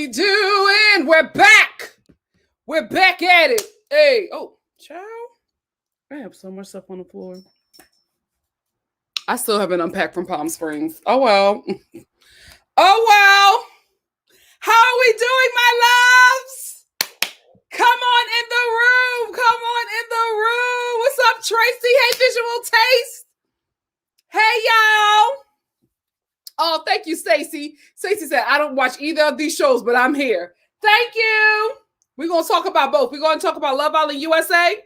we doing? We're back. We're back at it. Hey, oh, child. I have so much stuff on the floor. I still haven't unpacked from Palm Springs. Oh, well. Oh, well. How are we doing, my loves? Come on in the room. Come on in the room. What's up, Tracy? Hey, Visual Taste. Hey, y'all. Oh, thank you, Stacey. Stacey said, I don't watch either of these shows, but I'm here. Thank you. We're going to talk about both. We're going to talk about Love Island USA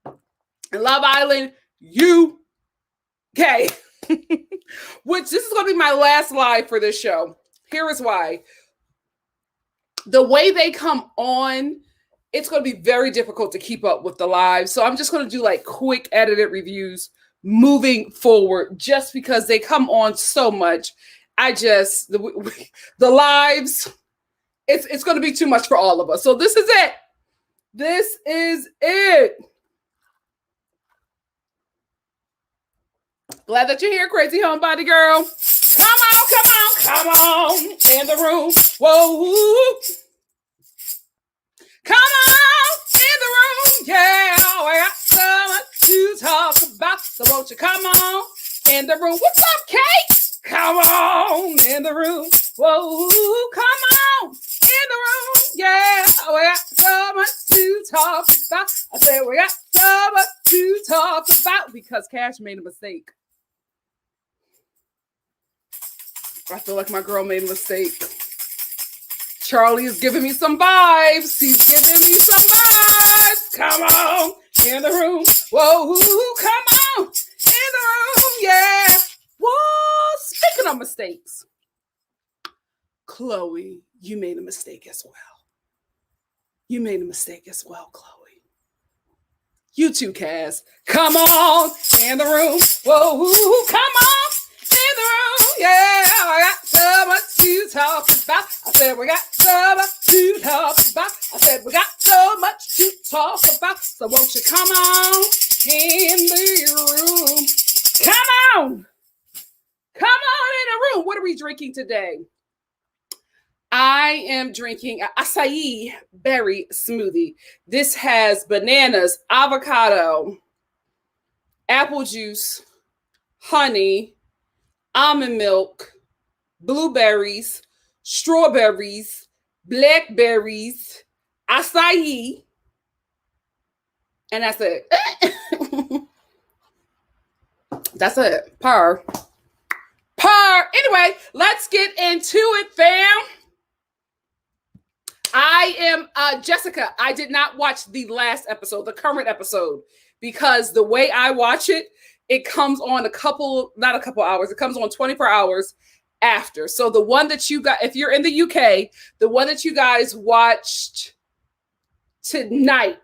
and Love Island UK, which this is going to be my last live for this show. Here is why. The way they come on, it's going to be very difficult to keep up with the live. So I'm just going to do like quick edited reviews moving forward, just because they come on so much. The lives, it's going to be too much for all of us. So this is it. This is it. Glad that you're here, crazy homebody girl. Come on in the room. Whoa. Come on in the room. Yeah, I got so much to talk about. So won't you come on in the room? What's up, Kate? Come on in the room. Whoa, come on in the room. Yeah, we got so much to talk about. I said we got so much to talk about because Cash made a mistake. I feel like my girl made a mistake. Charlie is giving me some vibes. He's giving me some vibes. Come on in the room. Whoa, come on in the room. Yeah. Whoa, speaking of mistakes, Chloe, you made a mistake as well. You made a mistake as well, Chloe. You too, Cass. Come on in the room. Whoa, come on in the room. Yeah, I got so much to talk about. I said we got so much to talk about. I said we got so much to talk about. So won't you come on in the room? Come on. Come on in the room. What are we drinking today? I am drinking an acai berry smoothie. This has bananas, avocado, apple juice, honey, almond milk, blueberries, strawberries, blackberries, acai, and that's it. That's it. Par. Anyway, let's get into it, fam. I am Jessica. I did not watch the last episode, the current episode, because the way I watch it, it comes on not a couple hours. It comes on 24 hours after. So the one that you got, if you're in the UK, the one that you guys watched tonight,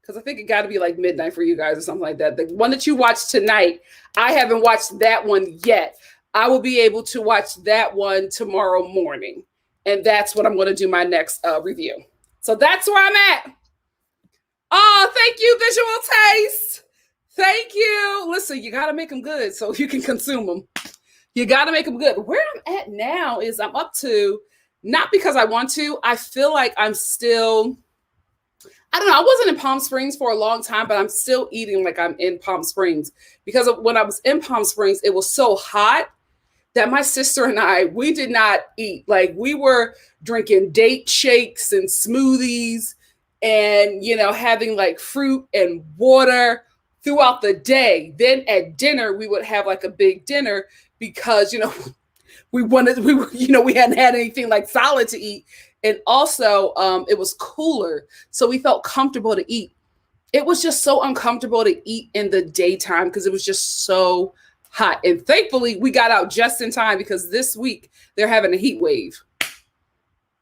because I think it got to be like midnight for you guys or something like that. The one that you watched tonight, I haven't watched that one yet. I will be able to watch that one tomorrow morning. And that's what I'm going to do my next review. So that's where I'm at. Oh, thank you, Visual Taste. Thank you. Listen, you got to make them good so you can consume them. You got to make them good. Where I'm at now is I'm up to, not because I want to, I feel like I'm still, I don't know. I wasn't in Palm Springs for a long time, but I'm still eating like I'm in Palm Springs because when I was in Palm Springs, it was so hot that my sister and I, we did not eat. Like we were drinking date shakes and smoothies and, having like fruit and water throughout the day. Then at dinner, we would have like a big dinner because, we hadn't had anything like solid to eat. And also it was cooler. So we felt comfortable to eat. It was just so uncomfortable to eat in the daytime because it was just so hot. And thankfully we got out just in time because this week they're having a heat wave.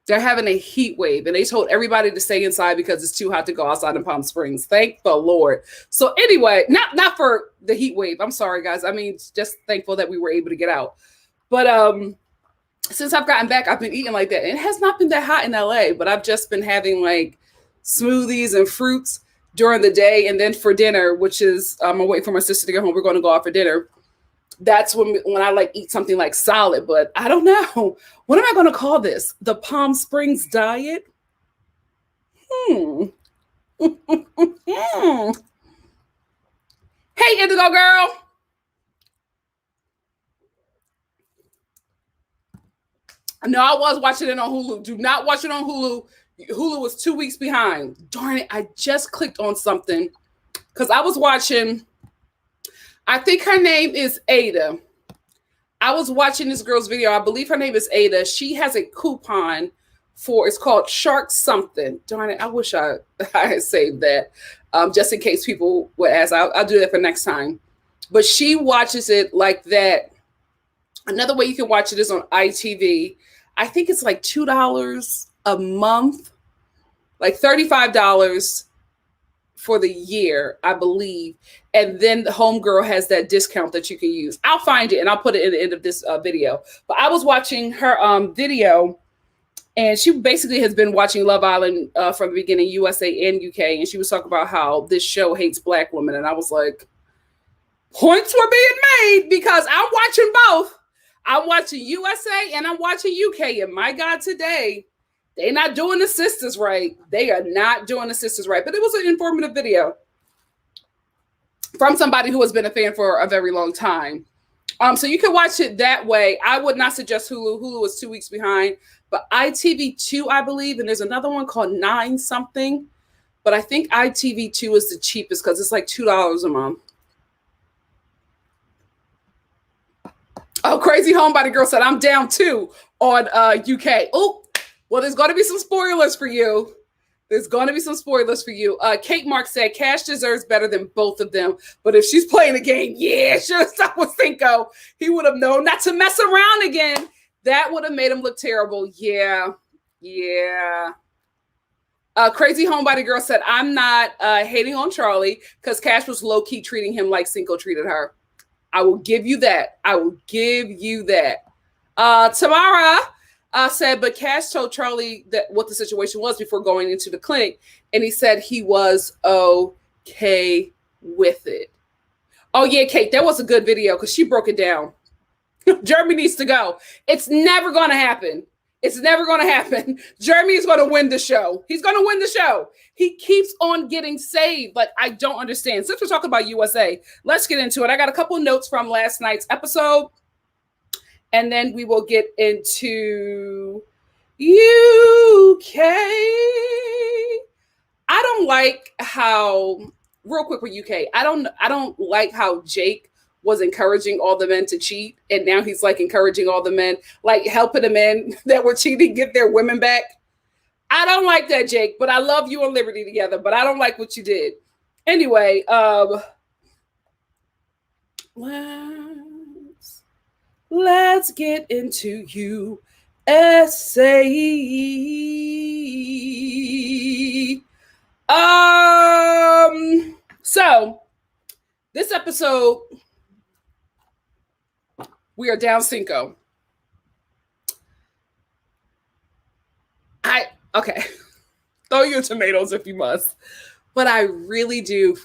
They're having a heat wave and they told everybody to stay inside because it's too hot to go outside in Palm Springs. Thank the Lord. So anyway, not for the heat wave. I'm sorry, guys. I mean, just thankful that we were able to get out. But since I've gotten back, I've been eating like that. And it has not been that hot in LA, but I've just been having like smoothies and fruits during the day. And then for dinner, which is, I'm waiting for my sister to get home. We're going to go out for dinner. That's when I like eat something like solid, but I don't know. What am I going to call this? The Palm Springs diet? Hey, Indigo girl. No, I was watching it on Hulu. Do not watch it on Hulu. Hulu was 2 weeks behind. Darn it. I just clicked on something because I was watching, I think her name is Ada. I was watching this girl's video. I believe her name is Ada. She has a coupon for, it's called Shark something. Darn it. I wish I had saved that just in case people would ask. I'll do that for next time. But she watches it like that. Another way you can watch it is on ITV. I think it's like $2 a month, like $35 for the year, I believe. And then the homegirl has that discount that you can use. I'll find it and I'll put it in the end of this video. But I was watching her video, and she basically has been watching Love Island from the beginning, USA and UK. And she was talking about how this show hates Black women. And I was like, points were being made because I'm watching both. I'm watching USA and I'm watching UK. And my God, today, they're not doing the sisters right. They are not doing the sisters right. But it was an informative video from somebody who has been a fan for a very long time. So you can watch it that way. I would not suggest Hulu. Hulu was 2 weeks behind. But ITV2, I believe, and there's another one called 9 something. But I think ITV2 is the cheapest because it's like $2 a month. Oh, Crazy Homebody Girl said, I'm down too on UK. Oh, well, there's going to be some spoilers for you. There's going to be some spoilers for you. Kate Mark said, Cash deserves better than both of them. But if she's playing a game, yeah, should have stopped with CINCO. He would have known not to mess around again. That would have made him look terrible. Yeah. Crazy Homebody Girl said, I'm not hating on Charlie because Cash was low-key treating him like CINCO treated her. I will give you that. Tamara said, but Cash told Charlie that what the situation was before going into the clinic, and he said he was okay with it. Oh, yeah, Kate, that was a good video because she broke it down. Jeremy needs to go. It's never going to happen. Jeremy is going to win the show. He's going to win the show. He keeps on getting saved. Like, I don't understand. Since we're talking about USA, let's get into it. I got a couple of notes from last night's episode, and then we will get into UK. I don't like how, real quick with UK, I don't like how Jake was encouraging all the men to cheat, and now he's like encouraging all the men, like helping the men that were cheating get their women back. I don't like that, Jake, but I love you and Liberty together, but I don't like what you did. Anyway, let's get into USA. So this episode, we are down CINCO. Okay. Throw your tomatoes if you must. But I really do.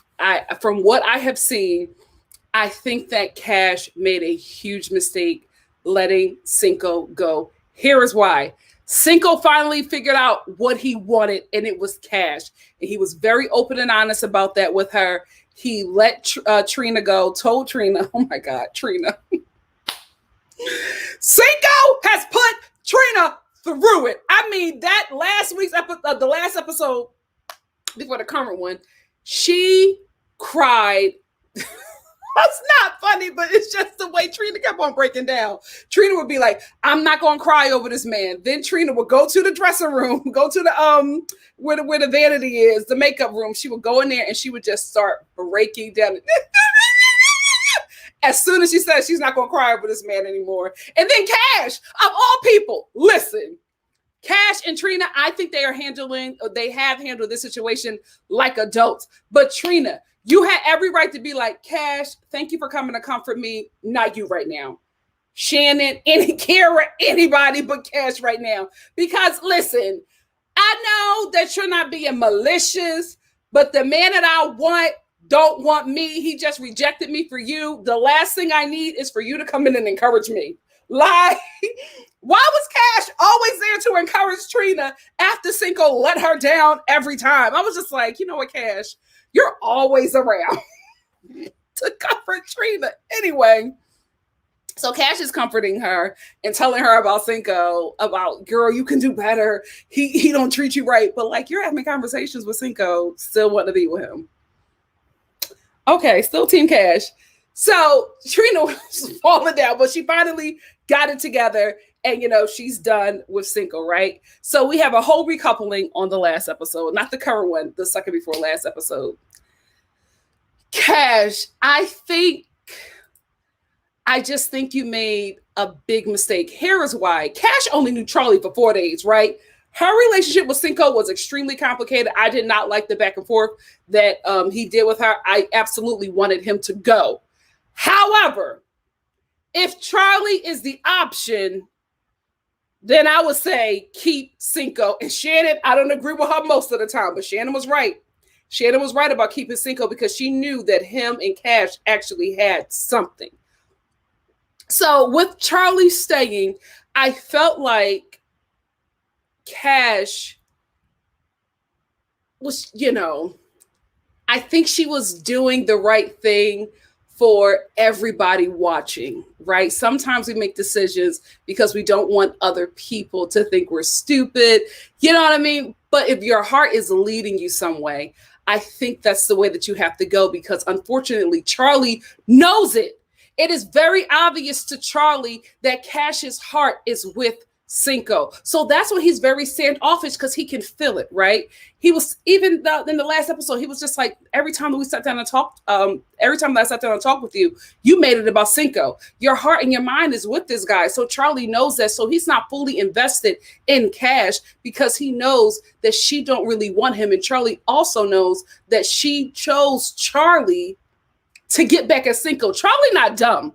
From what I have seen, I think that Cash made a huge mistake letting CINCO go. Here is why. CINCO finally figured out what he wanted, and it was Cash. And he was very open and honest about that with her. He let Trina go, told Trina, oh my God, Trina. CINCO has put Trina through it. I mean, that last week's episode, the last episode before the current one, she cried. That's not funny, but it's just the way Trina kept on breaking down. Trina would be like, I'm not going to cry over this man. Then Trina would go to the dressing room, go to the where the vanity is, the makeup room. She would go in there and she would just start breaking down. As soon as she says she's not going to cry over this man anymore. And then Cash, of all people, listen, Cash and Trina, I think they have handled this situation like adults. But Trina, you had every right to be like, Cash, thank you for coming to comfort me. Not you right now. Shannon, Kara, anybody but Cash right now. Because listen, I know that you're not being malicious, but the man that I want don't want me. He just rejected me for you. The last thing I need is for you to come in and encourage me. Like, why was Cash always there to encourage Trina after CINCO let her down every time? I was just like, you know what, Cash? You're always around to comfort Trina. Anyway, so Cash is comforting her and telling her about CINCO, about, girl, you can do better. He don't treat you right. But like, you're having conversations with CINCO, still wanting to be with him. Okay, still Team Cash. So Trina was falling down, but she finally got it together. And, you know, she's done with CINCO, right? So we have a whole recoupling on the last episode, not the current one, the second before last episode. Cash, I just think you made a big mistake. Here is why. Cash only knew Charlie for 4 days, right? Her relationship with CINCO was extremely complicated. I did not like the back and forth that he did with her. I absolutely wanted him to go. However, if Charlie is the option, then I would say keep CINCO. And Shannon, I don't agree with her most of the time, but Shannon was right. Shannon was right about keeping CINCO because she knew that him and Cash actually had something. So with Charlie staying, I felt like Cash was, you know, I think she was doing the right thing for everybody watching, right? Sometimes we make decisions because we don't want other people to think we're stupid. You know what I mean? But if your heart is leading you some way, I think that's the way that you have to go, because unfortunately, Charlie knows it. It is very obvious to Charlie that Cash's heart is with CINCO. So that's why he's very standoffish, because he can feel it, right? He was, even in the last episode, he was just like, every time that we sat down and talked, every time that I sat down and talked with you, you made it about CINCO. Your heart and your mind is with this guy. So Charlie knows that. So he's not fully invested in Cash because he knows that she don't really want him. And Charlie also knows that she chose Charlie to get back at CINCO. Charlie not dumb,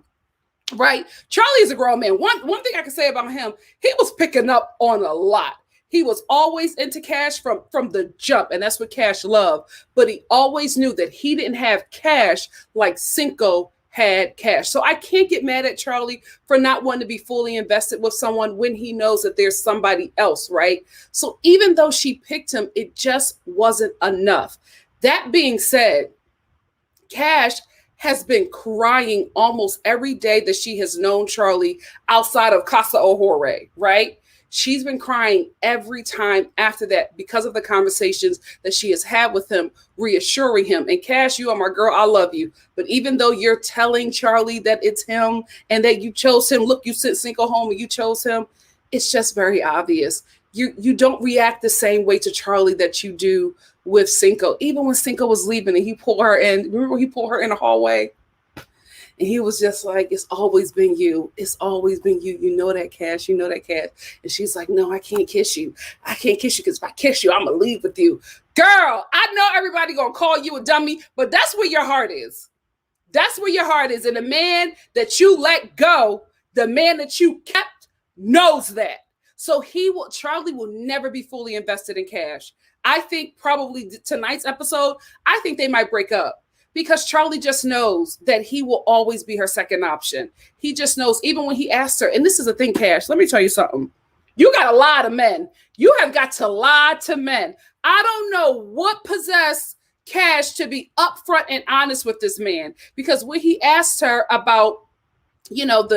right? Charlie is a grown man. One thing I can say about him, he was picking up on a lot. He was always into Cash from the jump, and that's what Cash loved. But he always knew that he didn't have Cash like CINCO had Cash. So I can't get mad at Charlie for not wanting to be fully invested with someone when he knows that there's somebody else, right? So even though she picked him, it just wasn't enough. That being said, Cash has been crying almost every day that she has known Charlie outside of Casa O'Hore, right? She's been crying every time after that because of the conversations that she has had with him, reassuring him. And Cash, you are my girl. I love you. But even though you're telling Charlie that it's him and that you chose him, look, you sent CINCO home and you chose him, it's just very obvious. You don't react the same way to Charlie that you do with CINCO. Even when CINCO was leaving and he pulled her in, remember he pulled her in the hallway? And he was just like, it's always been you. It's always been you. You know that, Cash. You know that, Cash. And she's like, no, I can't kiss you. I can't kiss you because if I kiss you, I'm going to leave with you. Girl, I know everybody going to call you a dummy, but that's where your heart is. That's where your heart is. And the man that you let go, the man that you kept, knows that. So Charlie will never be fully invested in Cash. I think probably tonight's episode, I think they might break up because Charlie just knows that he will always be her second option. He just knows, even when he asked her, and this is the thing, Cash, let me tell you something. You got to lie to men. You have got to lie to men. I don't know what possessed Cash to be upfront and honest with this man, because when he asked her about, you know,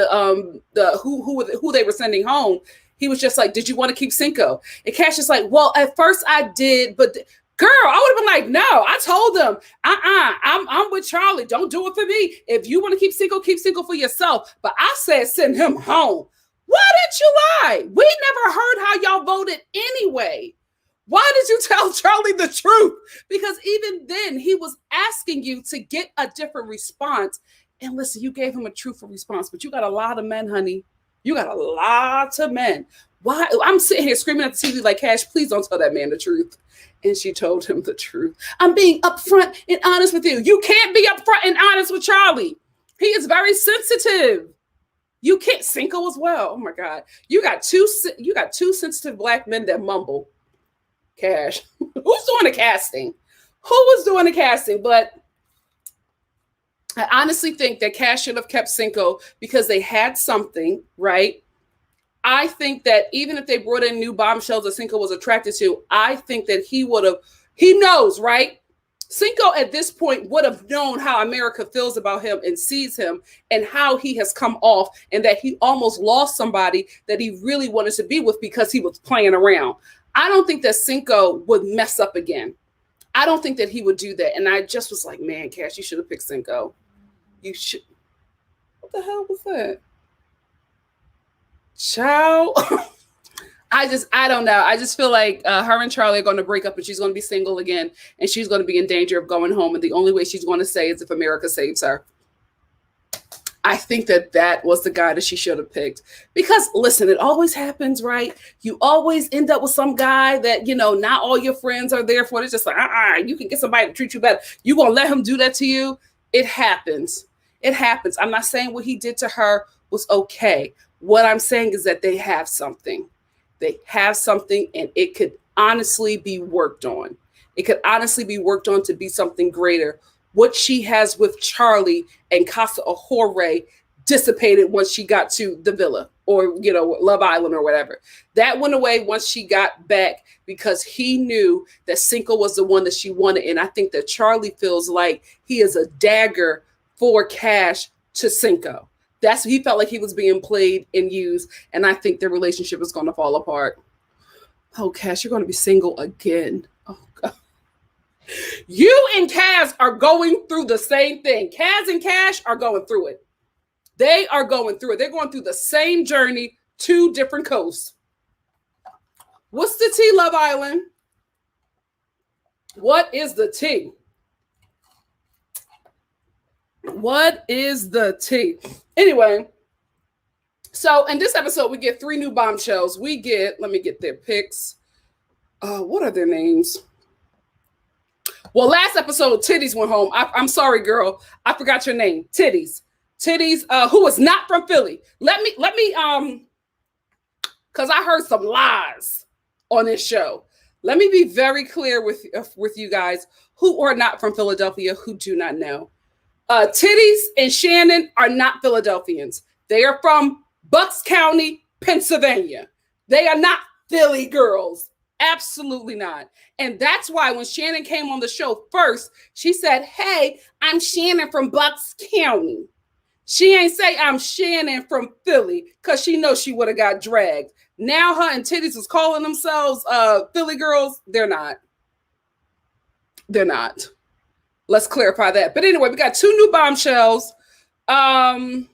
who they were sending home, he was just like, did you want to keep CINCO? And Cash is like, well, at first I did, but girl, I would have been like, no, I told them, I'm with Charlie. Don't do it for me. If you want to keep CINCO for yourself. But I said, send him home. Why did you lie? We never heard how y'all voted anyway. Why did you tell Charlie the truth? Because even then he was asking you to get a different response. And listen, you gave him a truthful response, but you got a lot of men, honey. You got a lot of men. Why? I'm sitting here screaming at the TV like, Cash, please don't tell that man the truth. And she told him the truth. I'm being upfront and honest with you. You can't be upfront and honest with Charlie. He is very sensitive. You can't. CINCO as well. Oh my God. You got two sensitive black men that mumble. Cash. Who's doing the casting? Who was doing the casting? But I honestly think that Cash should have kept CINCO because they had something, right? I think that even if they brought in new bombshells that CINCO was attracted to, I think that he knows, right? CINCO at this point would have known how America feels about him and sees him and how he has come off and that he almost lost somebody that he really wanted to be with because he was playing around. I don't think that CINCO would mess up again. I don't think that he would do that. And I just was like, man, Cash, you should have picked CINCO. You should. What the hell was that? Ciao. I don't know. I just feel like her and Charlie are going to break up and she's going to be single again and she's going to be in danger of going home. And the only way she's going to say is if America saves her. I think that was the guy that she should have picked. Because, listen, it always happens, right? You always end up with some guy that, not all your friends are there for. It's just like, you can get somebody to treat you better. You going to let him do that to you? It happens. It happens. I'm not saying what he did to her was okay. What I'm saying is that they have something. They have something, and it could honestly be worked on. It could honestly be worked on to be something greater. What she has with Charlie and Casa Ahore dissipated once she got to the villa or, Love Island or whatever. That went away once she got back because he knew that CINCO was the one that she wanted. And I think that Charlie feels like he is a dagger for Cash to CINCO. That's what he felt like he was being played and used. And I think their relationship is going to fall apart. Oh, Cash, you're going to be single again. Oh, God. You and Kaz are going through the same thing. Kaz and Cash are going through it. They are going through it. They're going through the same journey, 2 different coasts. What's the tea, Love Island? What is the tea? What is the tea? Anyway, so in this episode, we get 3 new bombshells. We get, let me get their pics. What are their names? Well, last episode, Titties went home. I'm sorry, girl. I forgot your name. Titties, who was not from Philly. Let me, because I heard some lies on this show. Let me be very clear with you guys who are not from Philadelphia, who do not know. Titties and Shannon are not Philadelphians. They are from Bucks County, Pennsylvania. They are not Philly girls. Absolutely not. And that's why when Shannon came on the show first, she said, hey, I'm Shannon from Bucks County. She ain't say I'm Shannon from Philly because she knows she would have got dragged. Now her and Titties is calling themselves Philly girls. They're not. They're not. Let's clarify that. But anyway, we got 2 new bombshells. I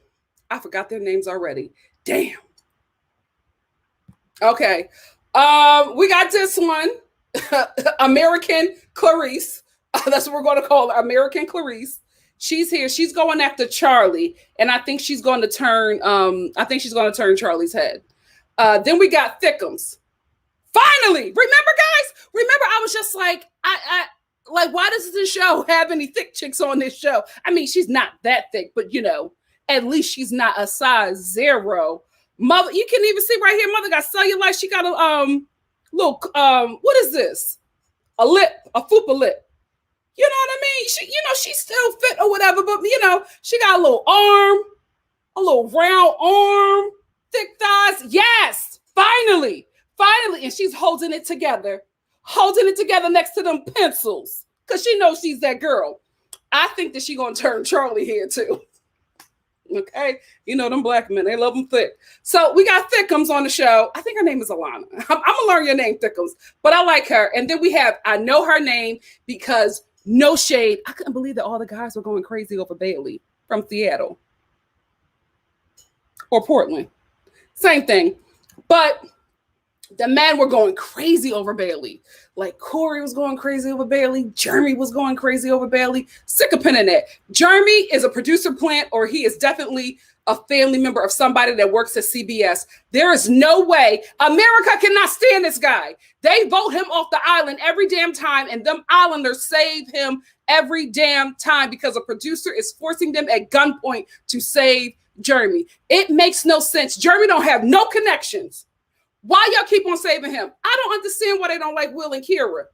forgot their names already. Damn. Okay. We got this one. American Clarice. That's what we're going to call her. American Clarice. She's here. She's going after Charlie. And I think she's going to turn, Charlie's head. Then we got Thickums. Finally! Remember, guys? Remember, I was just like, like, why does this show have any thick chicks on this show? I mean, she's not that thick, but at least she's not a size 0. Mother, you can even see right here, Mother got cellulite. She got a little what is this? A lip, a fupa lip. You know what I mean? She, she's still fit or whatever, but she got a little arm, a little round arm, thick thighs. Yes, finally, and she's holding it together next to them pencils because she knows she's that girl. I think that she's gonna turn Charlie here too. Okay, them black men, they love them thick. So we got Thickums on the show. I think her name is Alana. I'm gonna learn your name, Thickums, but I like her. And then we have, I know her name because no shade. I couldn't believe that all the guys were going crazy over Bailey from Seattle or Portland. Same thing, but the men were going crazy over Bailey. Like Corey was going crazy over Bailey. Jeremy was going crazy over Bailey. Stick a pin in that. Jeremy is a producer plant, or he is definitely a family member of somebody that works at CBS. There is no way. America cannot stand this guy. They vote him off the island every damn time, and them islanders save him every damn time because a producer is forcing them at gunpoint to save Jeremy. It makes no sense. Jeremy don't have no connections. Why y'all keep on saving him? I don't understand why they don't like Will and Kira.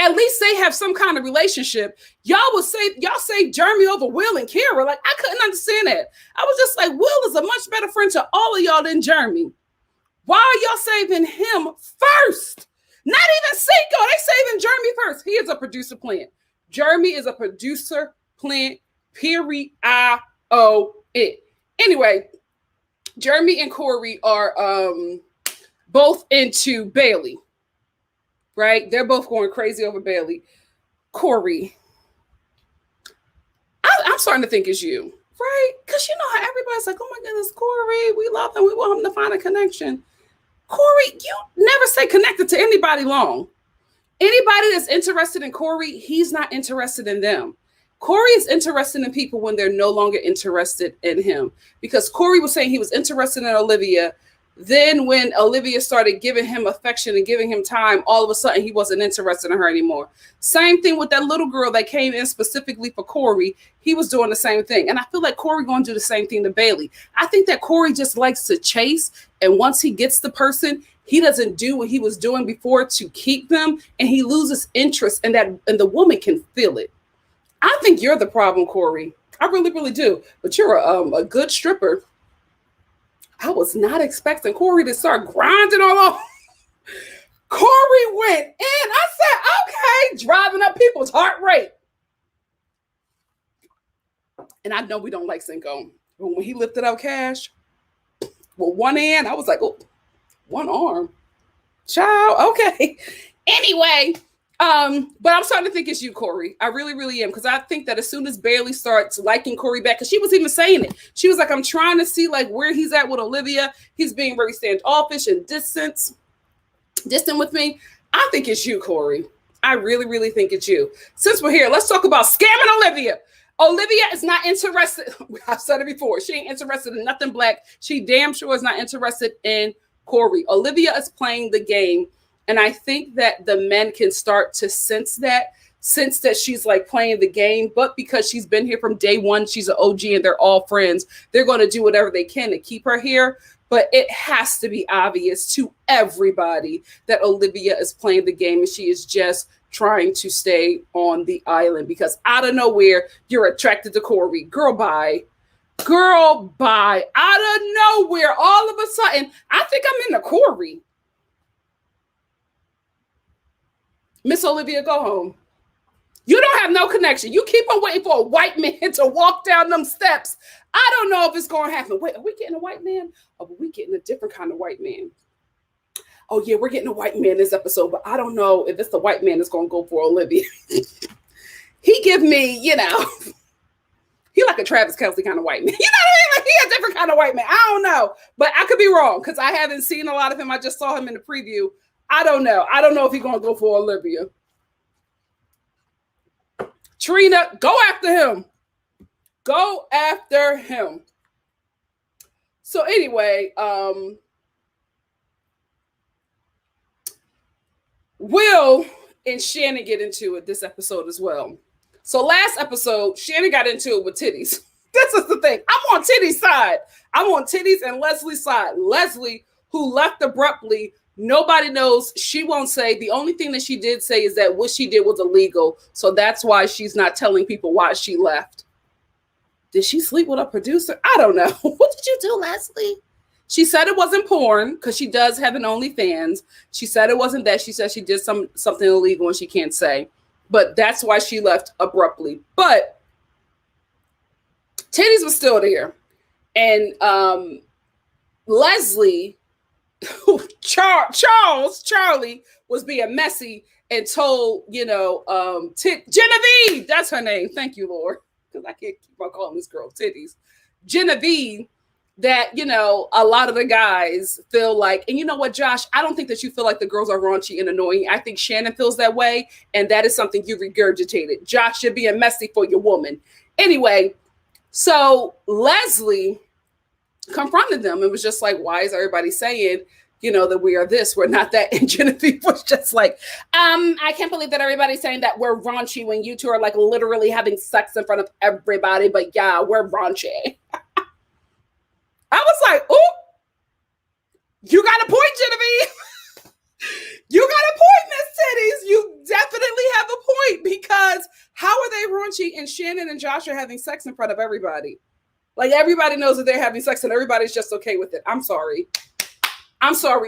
At least they have some kind of relationship. Y'all say Jeremy over Will and Kara. Like, I couldn't understand that. I was just like, Will is a much better friend to all of y'all than Jeremy. Why are y'all saving him first? Not even CINCO. They saving Jeremy first. He is a producer plant. Jeremy is a producer plant. Period. I-O-It. Anyway, Jeremy and Corey are both into Bailey. Right? They're both going crazy over Bailey. Corey, I'm starting to think it's you, right? Because you know how everybody's like, oh my goodness, Corey, we love him. We want him to find a connection. Corey, you never stay connected to anybody long. Anybody that's interested in Corey, he's not interested in them. Corey is interested in people when they're no longer interested in him. Because Corey was saying he was interested in Olivia. Then when Olivia started giving him affection and giving him time, all of a sudden he wasn't interested in her anymore. Same thing with that little girl that came in specifically for Corey. He was doing the same thing. And I feel like Corey going to do the same thing to Bailey. I think that Corey just likes to chase. And once he gets the person, he doesn't do what he was doing before to keep them. And he loses interest in that. And the woman can feel it. I think you're the problem, Corey. I really, really do. But you're a good stripper. I was not expecting Corey to start grinding all over. Corey went in. I said, okay, driving up people's heart rate. And I know we don't like CINCO. But when he lifted up Cash with one hand, I was like, oh, one arm. Child, okay. Anyway, but I'm starting to think it's you, Corey. I really, really am. Because I think that as soon as Bailey starts liking Corey back, because she was even saying it. She was like, I'm trying to see like where he's at with Olivia. He's being very standoffish and distant with me. I think it's you, Corey. I really, really think it's you. Since we're here, let's talk about scamming Olivia. Olivia is not interested. I've said it before. She ain't interested in nothing black. She damn sure is not interested in Corey. Olivia is playing the game. And I think that the men can start to sense that she's like playing the game, but because she's been here from day one, she's an OG and they're all friends. They're going to do whatever they can to keep her here. But it has to be obvious to everybody that Olivia is playing the game and she is just trying to stay on the island because out of nowhere, you're attracted to Corey. Girl, bye. Girl, bye. Out of nowhere, all of a sudden, I think I'm into Corey. Miss Olivia, go home. You don't have no connection. You keep on waiting for a white man to walk down them steps. I don't know if it's going to happen. Wait, are we getting a white man? Or are we getting a different kind of white man? Oh, yeah, we're getting a white man this episode, but I don't know if it's the white man that's going to go for Olivia. He give me, he like a Travis Kelce kind of white man. You know what I mean? Like he a different kind of white man. I don't know, but I could be wrong because I haven't seen a lot of him. I just saw him in the preview. I don't know. I don't know if he's going to go for Olivia. Trina, go after him. Go after him. So anyway, Will and Shannon get into it this episode as well. So last episode, Shannon got into it with titties. This is the thing. I'm on Titty's side. I'm on Titty's and Leslie's side. Leslie, who left abruptly, nobody knows. She won't say. The only thing that she did say is that what she did was illegal. So that's why she's not telling people why she left. Did she sleep with a producer? I don't know. What did you do, Leslie? She said it wasn't porn because she does have an OnlyFans. She said it wasn't that. She said she did something illegal and she can't say. But that's why she left abruptly. But Titties was still there. And Leslie, Charlie was being messy and told, Genevieve, that's her name. Thank you, Lord. Because I can't keep on calling this girl Titties. Genevieve, that, a lot of the guys feel like, and you know what, Josh, I don't think that you feel like the girls are raunchy and annoying. I think Shannon feels that way. And that is something you regurgitated. Josh, you're being messy for your woman. Anyway, so Leslie confronted them and was just like, why is everybody saying, that we are this, we're not that? And Genevieve was just like, I can't believe that everybody's saying that we're raunchy when you two are like literally having sex in front of everybody. But yeah, we're raunchy. I was like, oh, you got a point, Genevieve. You got a point, Miss Titties. You definitely Shannon and Josh are having sex in front of everybody. Like everybody knows that they're having sex and everybody's just okay with it. I'm sorry.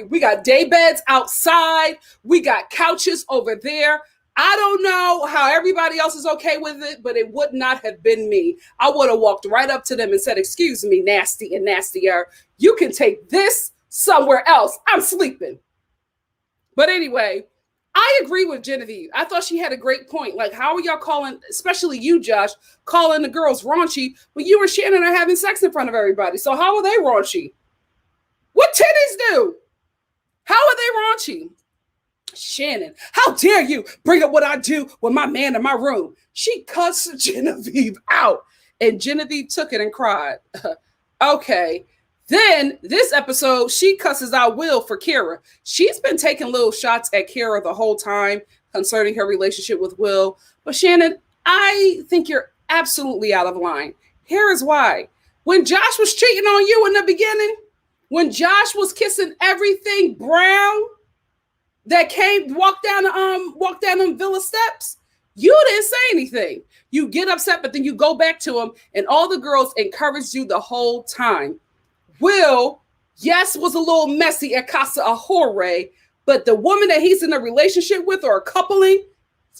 We got day beds outside. We got couches over there. I don't know how everybody else is okay with it, but it would not have been me. I would have walked right up to them and said, excuse me, nasty and nastier. You can take this somewhere else. I'm sleeping. But anyway, I agree with Genevieve. I thought she had a great point. Like, how are y'all calling, especially you, Josh, calling the girls raunchy when you and Shannon are having sex in front of everybody? So how are they raunchy? What titties do? How are they raunchy? Shannon, how dare you bring up what I do with my man in my room? She cussed Genevieve out, and Genevieve took it and cried. Okay. Then this episode, she cusses out Will for Kara. She's been taking little shots at Kara the whole time concerning her relationship with Will. But Shannon, I think you're absolutely out of line. Here is why. When Josh was cheating on you in the beginning, when Josh was kissing everything brown that walked down them villa steps, you didn't say anything. You get upset, but then you go back to him, and all the girls encouraged you the whole time. Will, yes, was a little messy at Casa Ahore, but the woman that he's in a relationship with or a coupling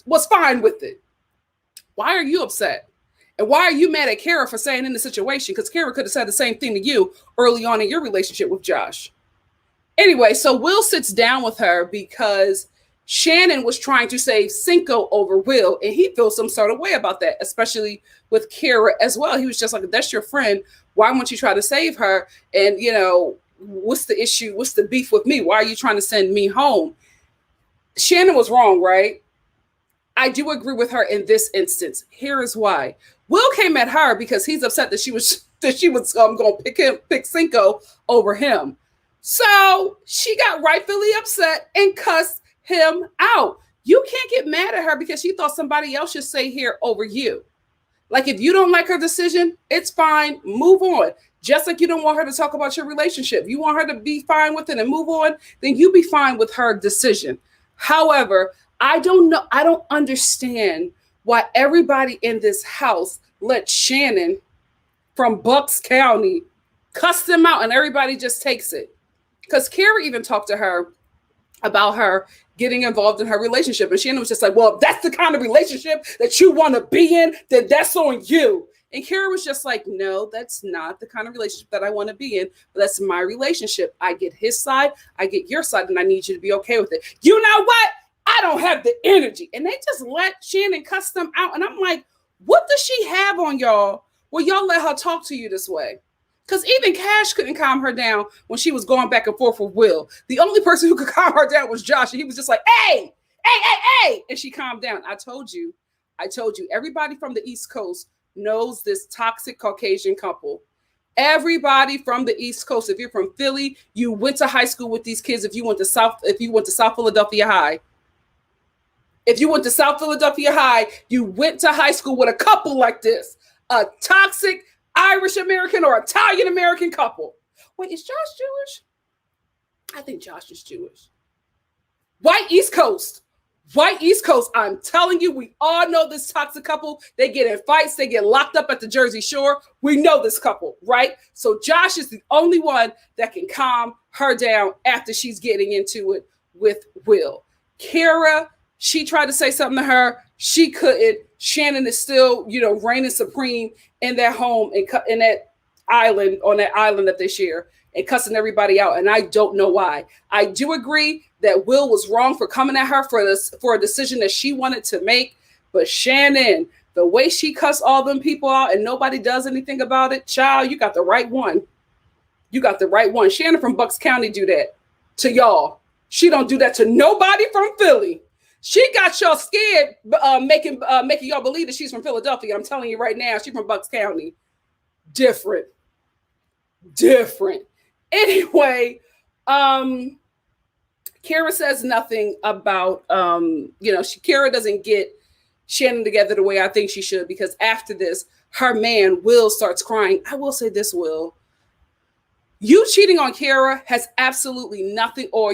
was fine with it. Why are you upset? And why are you mad at Kara for saying in the situation? Because Kara could have said the same thing to you early on in your relationship with Josh. Anyway, so Will sits down with her because Shannon was trying to save CINCO over Will, and he feels some sort of way about that, especially with Kara as well. He was just like, that's your friend. Why won't you try to save her? And, what's the issue? What's the beef with me? Why are you trying to send me home? Shannon was wrong, right? I do agree with her in this instance. Here is why. Will came at her because he's upset that she was going to pick CINCO over him. So she got rightfully upset and cussed him out. You can't get mad at her because she thought somebody else should stay here over you. Like, if you don't like her decision, it's fine. Move on. Just like you don't want her to talk about your relationship. You want her to be fine with it and move on, then you be fine with her decision. However, I don't understand why everybody in this house let Shannon from Bucks County cuss them out and everybody just takes it. Because Kara even talked to her about her getting involved in her relationship. And Shannon was just like, well, if that's the kind of relationship that you want to be in, then that's on you. And Kara was just like, no, that's not the kind of relationship that I want to be in. But that's my relationship. I get his side, I get your side, and I need you to be okay with it. You know what? I don't have the energy. And they just let Shannon cuss them out. And I'm like, what does she have on y'all? Well, y'all let her talk to you this way. Because even Cash couldn't calm her down when she was going back and forth with Will. The only person who could calm her down was Josh. And he was just like, hey. And she calmed down. I told you, everybody from the East Coast knows this toxic Caucasian couple. Everybody from the East Coast. If you're from Philly, you went to high school with these kids. If you went to South Philadelphia High, you went to high school with a couple like this. A toxic Irish American or Italian American couple. Wait, is Josh Jewish? I think Josh is Jewish. White East Coast. I'm telling you, we all know this toxic couple. They get in fights. They get locked up at the Jersey Shore. We know this couple, right? So Josh is the only one that can calm her down after she's getting into it with Will. Kara, she tried to say something to her. She couldn't. Shannon is still, reigning supreme in that home and in that island, on that island that they share, and cussing everybody out. And I don't know why. I do agree that Will was wrong for coming at her for a decision that she wanted to make. But Shannon, the way she cussed all them people out and nobody does anything about it, child, you got the right one. Shannon from Bucks County do that to y'all. She don't do that to nobody from Philly. She got y'all scared, making y'all believe that she's from Philadelphia. I'm telling you right now, she's from Bucks County. Different. Anyway, Kara says nothing about, Kara doesn't get Shannon together the way I think she should, because after this, her man, Will, starts crying. I will say this, Will. You cheating on Kara has absolutely nothing, or,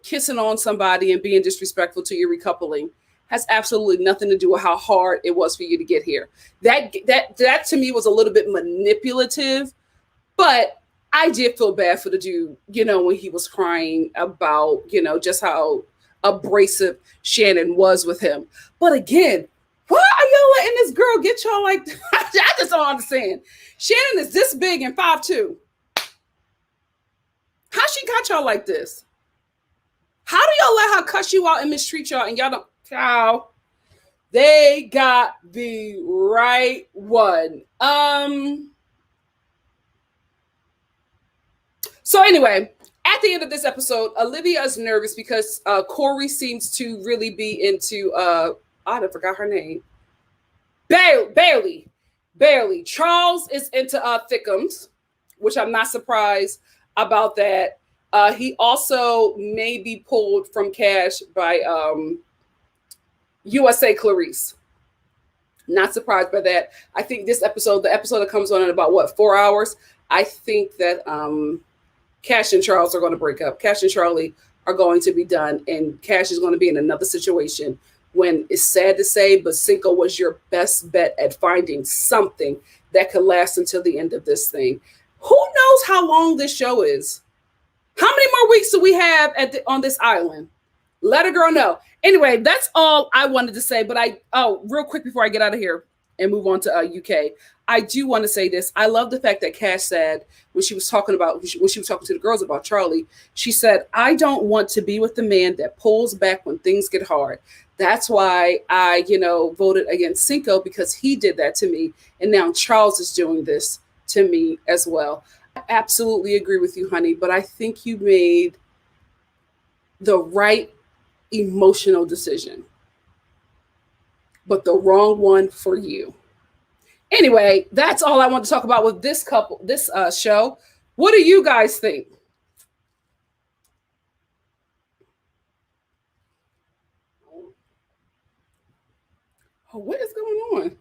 kissing on somebody and being disrespectful to your recoupling has absolutely nothing to do with how hard it was for you to get here. That to me was a little bit manipulative, but I did feel bad for the dude, when he was crying about, just how abrasive Shannon was with him. But again, why are y'all letting this girl get y'all like I just don't understand. Shannon is this big and 5'2". How she got y'all like this? How do y'all let her cuss you out and mistreat y'all and y'all don't? Cow. They got the right one. So anyway, at the end of this episode, Olivia is nervous because Corey seems to really be into I forgot her name. Barely. Charles is into Thickums, which I'm not surprised about that. He also may be pulled from Cash by USA Clarice. Not surprised by that. I think the episode that comes on in about 4 hours. I think that Cash and Charles are going to break up. Cash and Charlie are going to be done, and Cash is going to be in another situation when it's sad to say, but CINCO was your best bet at finding something that could last until the end of this thing. Who knows how long this show is? How many more weeks do we have on this island? Let a girl know. Anyway, that's all I wanted to say. But real quick before I get out of here and move on to UK, I do want to say this. I love the fact that Cash said when she was talking to the girls about Charlie, she said, "I don't want to be with the man that pulls back when things get hard. That's why I, voted against CINCO, because he did that to me. And now Charles is doing this to me as well." I absolutely agree with you, honey. But I think you made the right emotional decision, but the wrong one for you. Anyway, that's all I want to talk about with this show. What do you guys think? Oh, what is going on?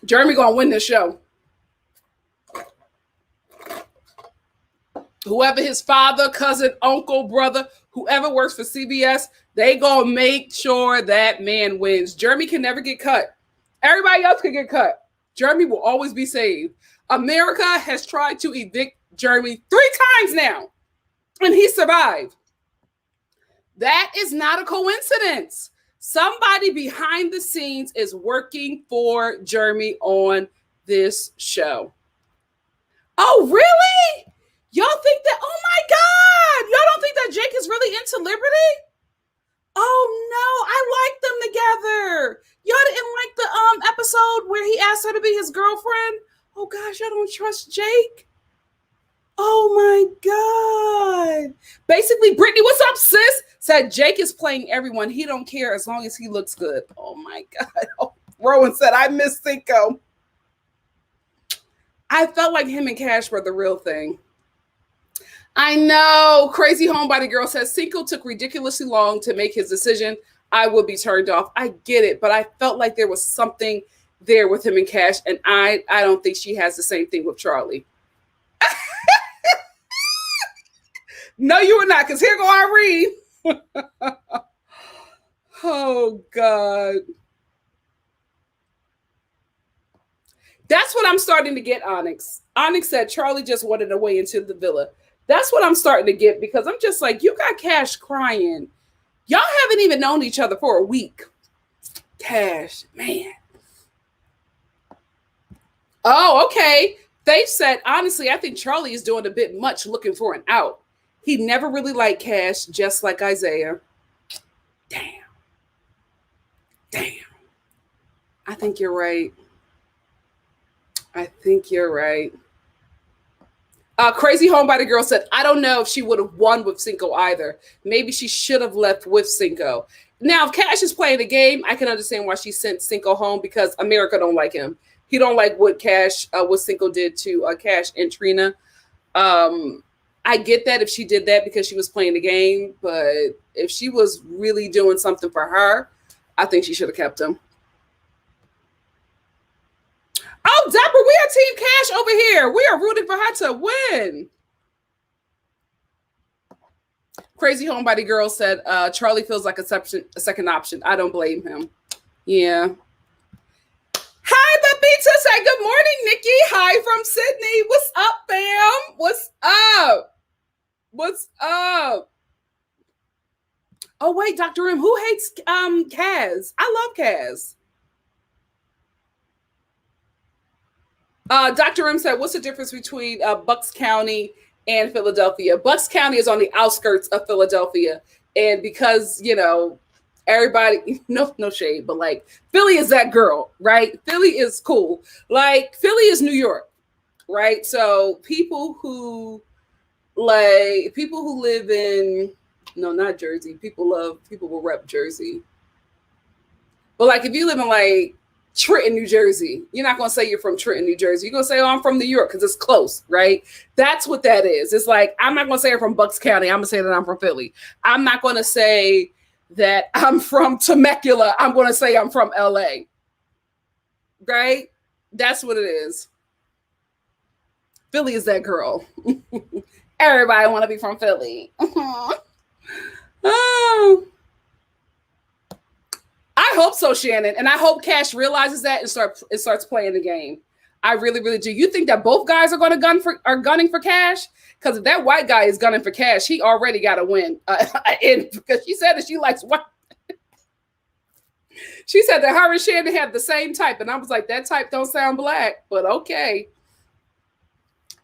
Jeremy gonna win this show. Whoever his father, cousin, uncle, brother, whoever works for CBS, they gonna make sure that man wins. Jeremy can never get cut. Everybody else can get cut. Jeremy will always be saved. America has tried to evict Jeremy 3 times now, and he survived. That is not a coincidence. Somebody behind the scenes is working for Jeremy on this show. Oh, really? Y'all think that, oh my God, y'all don't think that Jake is really into Liberty? Oh no, I like them together. Y'all didn't like the episode where he asked her to be his girlfriend? Oh gosh, y'all don't trust Jake? Oh my God. Basically, Brittany, what's up, sis? Said Jake is playing everyone. He don't care as long as he looks good. Oh my God. Oh, Rowan said, I miss CINCO. I felt like him and Cash were the real thing. I know. Crazy Homebody Girl says CINCO took ridiculously long to make his decision. I would be turned off. I get it, but I felt like there was something there with him and Cash, and I don't think she has the same thing with Charlie. No, you were not, because here go Irene. Oh, God. That's what I'm starting to get, Onyx. Onyx said Charlie just wanted a way into the villa. That's what I'm starting to get, because I'm just like, you got Cash crying. Y'all haven't even known each other for a week. Cash, man. Oh, okay. They said, honestly, I think Charlie is doing a bit much looking for an out. He never really liked Cash, just like Isaiah. Damn. I think you're right. Crazy Homebody Girl said, I don't know if she would have won with CINCO either. Maybe she should have left with CINCO. Now, if Cash is playing the game, I can understand why she sent CINCO home, because America don't like him. He don't like what CINCO did to Cash and Trina. I get that if she did that because she was playing the game, but if she was really doing something for her, I think she should have kept him. Oh, Dapper, we are Team Cash over here. We are rooting for her to win. Crazy Homebody Girl said, Charlie feels like a second option. I don't blame him. Yeah. Hi, Babita. Say good morning, Nikki. Hi from Sydney. What's up, fam? What's up? What's up? Oh, wait, Dr. M. Who hates Kaz? I love Kaz. Dr. M said, what's the difference between Bucks County and Philadelphia? Bucks County is on the outskirts of Philadelphia. And because, you know, everybody, no shade, but like Philly is that girl, right? Philly is cool. Like Philly is New York, right? So people who live in, no, not Jersey. People will rep Jersey. But like if you live in like Trenton, New Jersey, you're not going to say you're from Trenton, New Jersey. You're going to say, oh, I'm from New York because it's close, right? That's what that is. It's like, I'm not going to say I'm from Bucks County. I'm going to say that I'm from Philly. I'm not going to say that I'm from Temecula. I'm going to say I'm from LA, right? That's what it is. Philly is that girl. Everybody want to be from Philly. Oh. I hope so, Shannon. And I hope Cash realizes that and starts playing the game. I really, really do. You think that both guys are gunning for Cash? Because if that white guy is gunning for Cash, he already got to win. Because she said that she likes white. She said that her and Shannon have the same type. And I was like, that type don't sound black, but okay.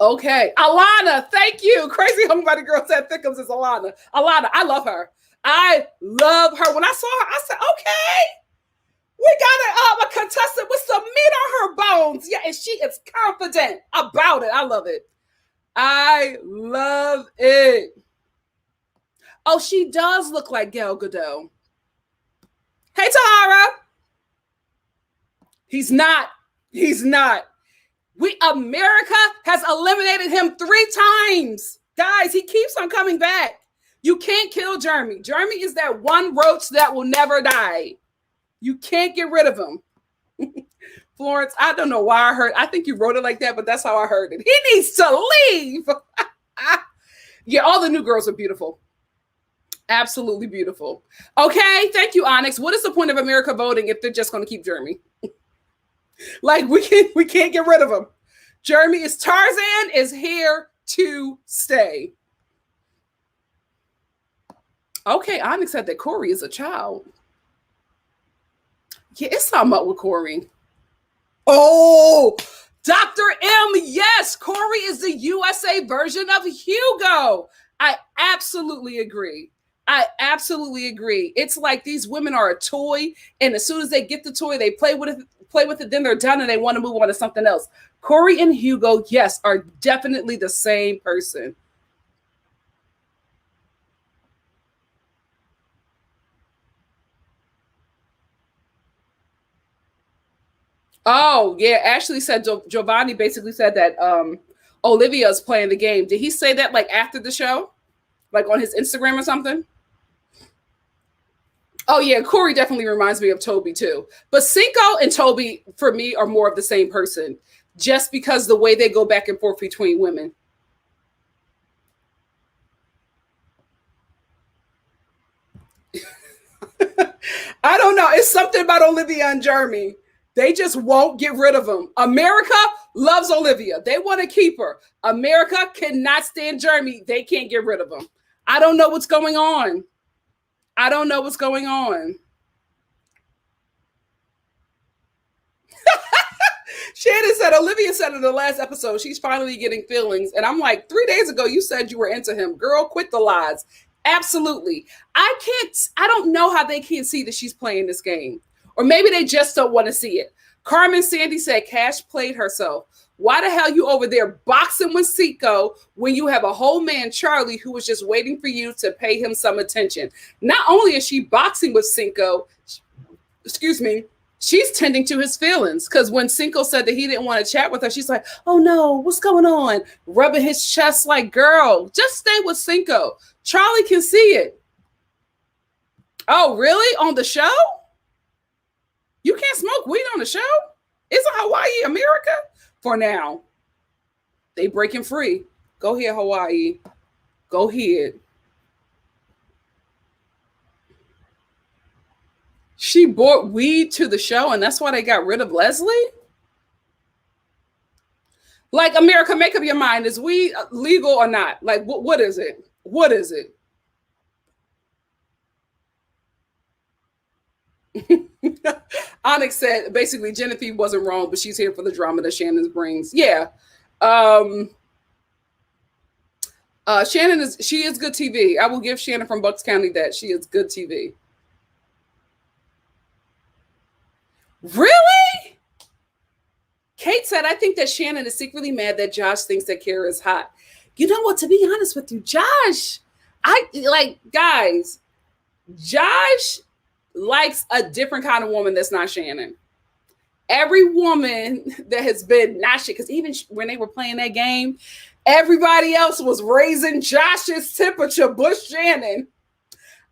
Okay. Alana, thank you. Crazy Homebody Girl said Thickums is Alana. Alana, I love her. I love her. When I saw her, I said, okay, we got a contestant with some meat on her bones. Yeah, and she is confident about it. I love it. I love it. Oh, she does look like Gal Gadot. Hey, Tahara. He's not. America has eliminated him 3 times. Guys, he keeps on coming back. You can't kill Jeremy. Jeremy is that one roach that will never die. You can't get rid of him. Florence, I don't know why I think you wrote it like that, but that's how I heard it. He needs to leave. Yeah, all the new girls are beautiful. Absolutely beautiful. Okay, thank you, Onyx. What is the point of America voting if they're just going to keep Jeremy? Like, we can't get rid of him. Jeremy is Tarzan is here to stay. Okay, Onyx said that Corey is a child. Yeah, it's something up with Corey. Oh, Dr. M, yes, Corey is the USA version of Hugo. I absolutely agree. It's like these women are a toy, and as soon as they get the toy, they play with it, then they're done, and they want to move on to something else. Corey and Hugo, yes, are definitely the same person. Oh, yeah. Ashley said Giovanni basically said that Olivia is playing the game. Did he say that like after the show? Like on his Instagram or something? Oh, yeah. Corey definitely reminds me of Toby, too. But CINCO and Toby, for me, are more of the same person just because the way they go back and forth between women. I don't know. It's something about Olivia and Jeremy. They just won't get rid of him. America loves Olivia. They want to keep her. America cannot stand Jeremy. They can't get rid of him. I don't know what's going on. Shannon said, Olivia said in the last episode, she's finally getting feelings. And I'm like, 3 days ago, you said you were into him. Girl, quit the lies. Absolutely. I don't know how they can't see that she's playing this game. Or maybe they just don't want to see it. Carmen Sandy said Cash played herself. Why the hell you over there boxing with CINCO when you have a whole man, Charlie, who was just waiting for you to pay him some attention? Not only is she boxing with CINCO, she's tending to his feelings. Because when CINCO said that he didn't want to chat with her, she's like, oh no, what's going on? Rubbing his chest like, girl, just stay with CINCO. Charlie can see it. Oh, really? On the show? You can't smoke weed on the show? Isn't Hawaii America? for now. They breaking free. Go ahead, Hawaii. Go ahead. She brought weed to the show, and that's why they got rid of Leslie? Like, America, make up your mind. Is weed legal or not? Like, what is it? What is it? Onyx said basically Genevieve wasn't wrong, but she's here for the drama that Shannon brings. Yeah. Shannon is good TV. I will give Shannon from Bucks County that. She is good TV. Really? Kate said, I think that Shannon is secretly mad that Josh thinks that Kara is hot. You know what? To be honest with you, Josh, guys, Josh likes a different kind of woman that's not Shannon. Every woman that has been not shit, because even when they were playing that game, everybody else was raising Josh's temperature, Bush Shannon.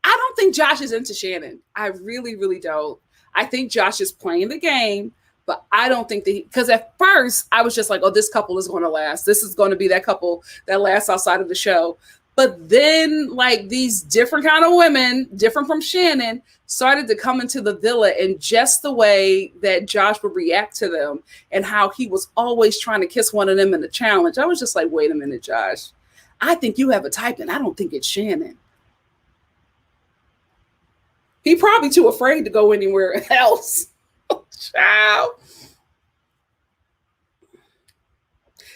I don't think Josh is into Shannon. I really, really don't. I think Josh is playing the game, but I don't think that because at first I was just like, oh, this couple is going to last. This is going to be that couple that lasts outside of the show. But then like these different kind of women, different from Shannon, started to come into the villa, and just the way that Josh would react to them and how he was always trying to kiss one of them in the challenge. I was just like, wait a minute, Josh. I think you have a type and I don't think it's Shannon. He probably too afraid to go anywhere else. Child.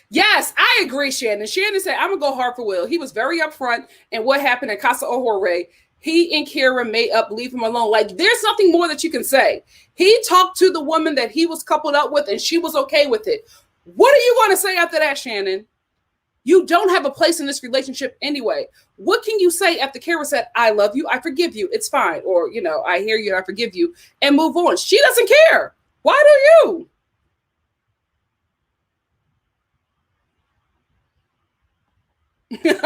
Yes, I agree, Shannon. Shannon said, I'm going to go hard for Will. He was very upfront. And what happened at Casa Ohore, he and Kara made up, leave him alone. Like, there's nothing more that you can say. He talked to the woman that he was coupled up with, and she was okay with it. What are you going to say after that, Shannon? You don't have a place in this relationship anyway. What can you say after Kara said, I love you, I forgive you, it's fine. Or, you know, I hear you, I forgive you, and move on. She doesn't care. Why do you?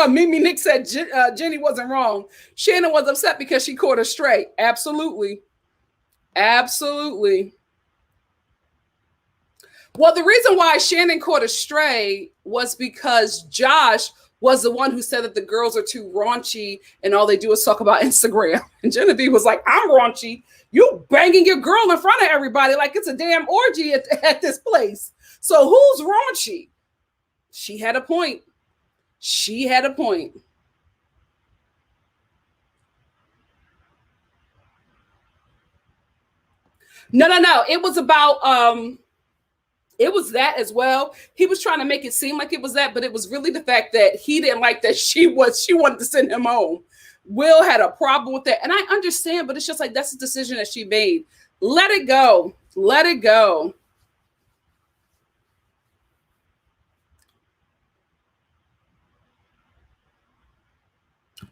Mimi Nick said Jenny wasn't wrong. Shannon was upset because she caught her straight. Absolutely. Absolutely. Well, the reason why Shannon caught a stray was because Josh was the one who said that the girls are too raunchy and all they do is talk about Instagram. And Genevieve was like, I'm raunchy. You banging your girl in front of everybody like it's a damn orgy at this place. So who's raunchy? She had a point. She had a point. No. It was about it was that as well. He was trying to make it seem like it was that, but it was really the fact that he didn't like that she wanted to send him home. Will had a problem with that. And I understand, but it's just like that's a decision that she made. Let it go. Let it go.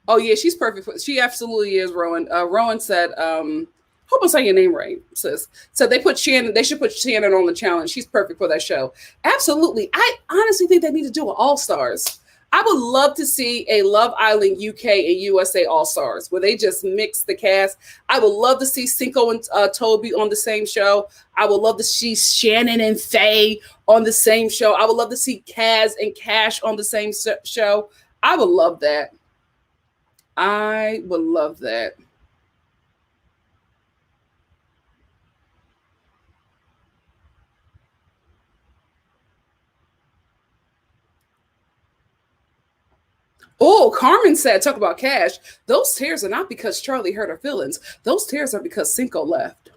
Oh yeah, she's perfect. She absolutely is, Rowan. Rowan said, hope I'm saying your name right, sis. So they should put Shannon on the challenge. She's perfect for that show. Absolutely. I honestly think they need to do an All-Stars. I would love to see a Love Island UK and USA All-Stars where they just mix the cast. I would love to see CINCO and TOBI on the same show. I would love to see Shannon and Faye on the same show. I would love to see Kaz and Cash on the same show. I would love that. I would love that. Oh, Carmen said, talk about Cash. Those tears are not because Charlie hurt her feelings. Those tears are because CINCO left.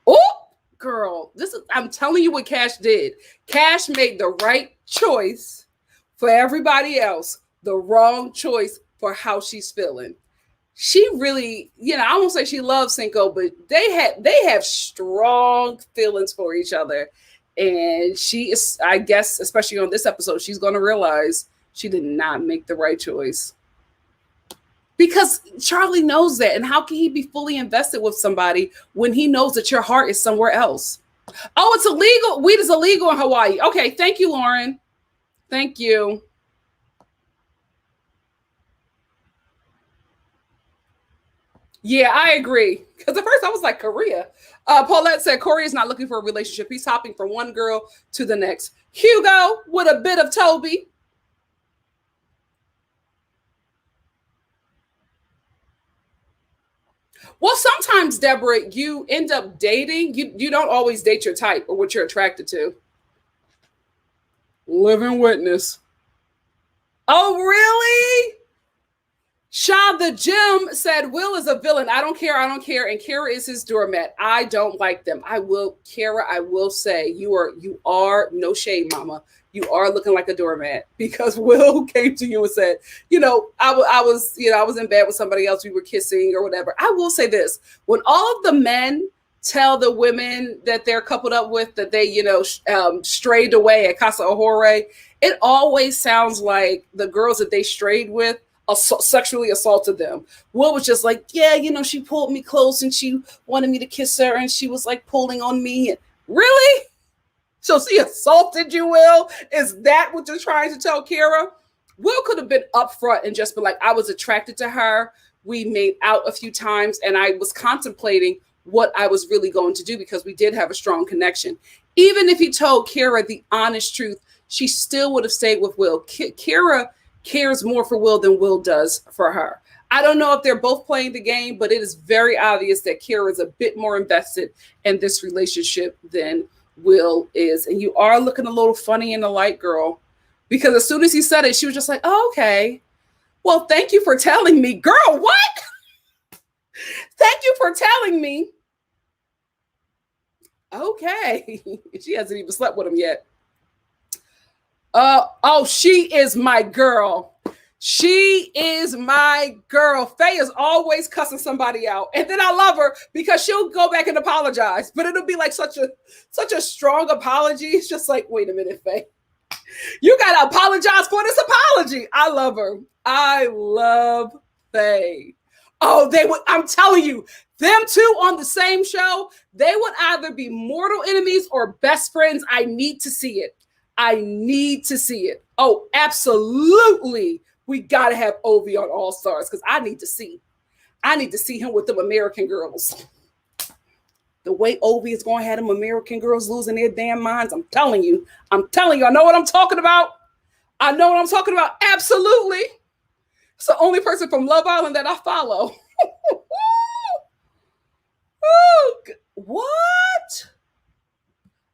Oh, girl, I'm telling you what Cash did. Cash made the right choice for everybody else, the wrong choice for how she's feeling. She really, I won't say she loves CINCO, but they have strong feelings for each other. And she is, I guess, especially on this episode, she's going to realize she did not make the right choice. Because Charlie knows that. And how can he be fully invested with somebody when he knows that your heart is somewhere else? Oh, it's illegal. Weed is illegal in Hawaii. Okay, thank you, Lauren. Thank you. Yeah, I agree. Because at first I was like, Korea. Paulette said Corey is not looking for a relationship. He's hopping from one girl to the next. Hugo with a bit of Toby. Well, sometimes, Deborah, you end up dating. You don't always date your type or what you're attracted to. Living witness. Oh, really? Shaw the Gym said Will is a villain. I don't care. I don't care. And Kara is his doormat. I don't like them. Kara, I will say you are no shade, mama. You are looking like a doormat because Will came to you and said, I was in bed with somebody else. We were kissing or whatever. I will say this: when all of the men tell the women that they're coupled up with that they, strayed away at Casa Ahore, it always sounds like the girls that they strayed with sexually assaulted them. Will was just like, yeah, she pulled me close and she wanted me to kiss her and she was like pulling on me. Really? So she assaulted you, Will? Is that what you're trying to tell Kara? Will could have been upfront and just been like, I was attracted to her. We made out a few times and I was contemplating what I was really going to do because we did have a strong connection. Even if he told Kara the honest truth, she still would have stayed with Will. Kara cares more for Will than Will does for her. I don't know if they're both playing the game, but it is very obvious that Kara is a bit more invested in this relationship than Will is. And you are looking a little funny in the light, girl, because as soon as he said it, she was just like, oh, okay. Well, thank you for telling me. Girl, what? Thank you for telling me. Okay. She hasn't even slept with him yet. She is my girl. She is my girl. Faye is always cussing somebody out. And then I love her because she'll go back and apologize. But it'll be like such a strong apology. It's just like, wait a minute, Faye. You gotta apologize for this apology. I love her. I love Faye. Oh, I'm telling you, them two on the same show, they would either be mortal enemies or best friends. I need to see it. I need to see it. Oh, absolutely. We got to have Ovi on All Stars because I need to see him with them American girls. The way Ovi is going to have them American girls losing their damn minds. I'm telling you. I know what I'm talking about. Absolutely. It's the only person from Love Island that I follow. What?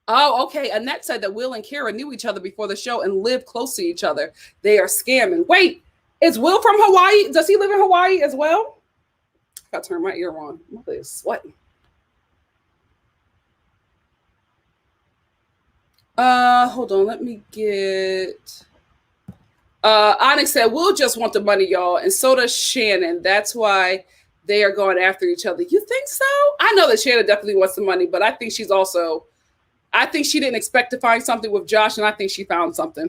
Oh, okay. Annette said that Will and Kara knew each other before the show and lived close to each other. They are scamming. Wait, is Will from Hawaii? Does he live in Hawaii as well? I gotta turn my ear on. My thing is sweating. Hold on. Let me get. Onyx said, Will just want the money, y'all, and so does Shannon. That's why they are going after each other. You think so? I know that Shannon definitely wants the money, but I think she didn't expect to find something with Josh, and I think she found something.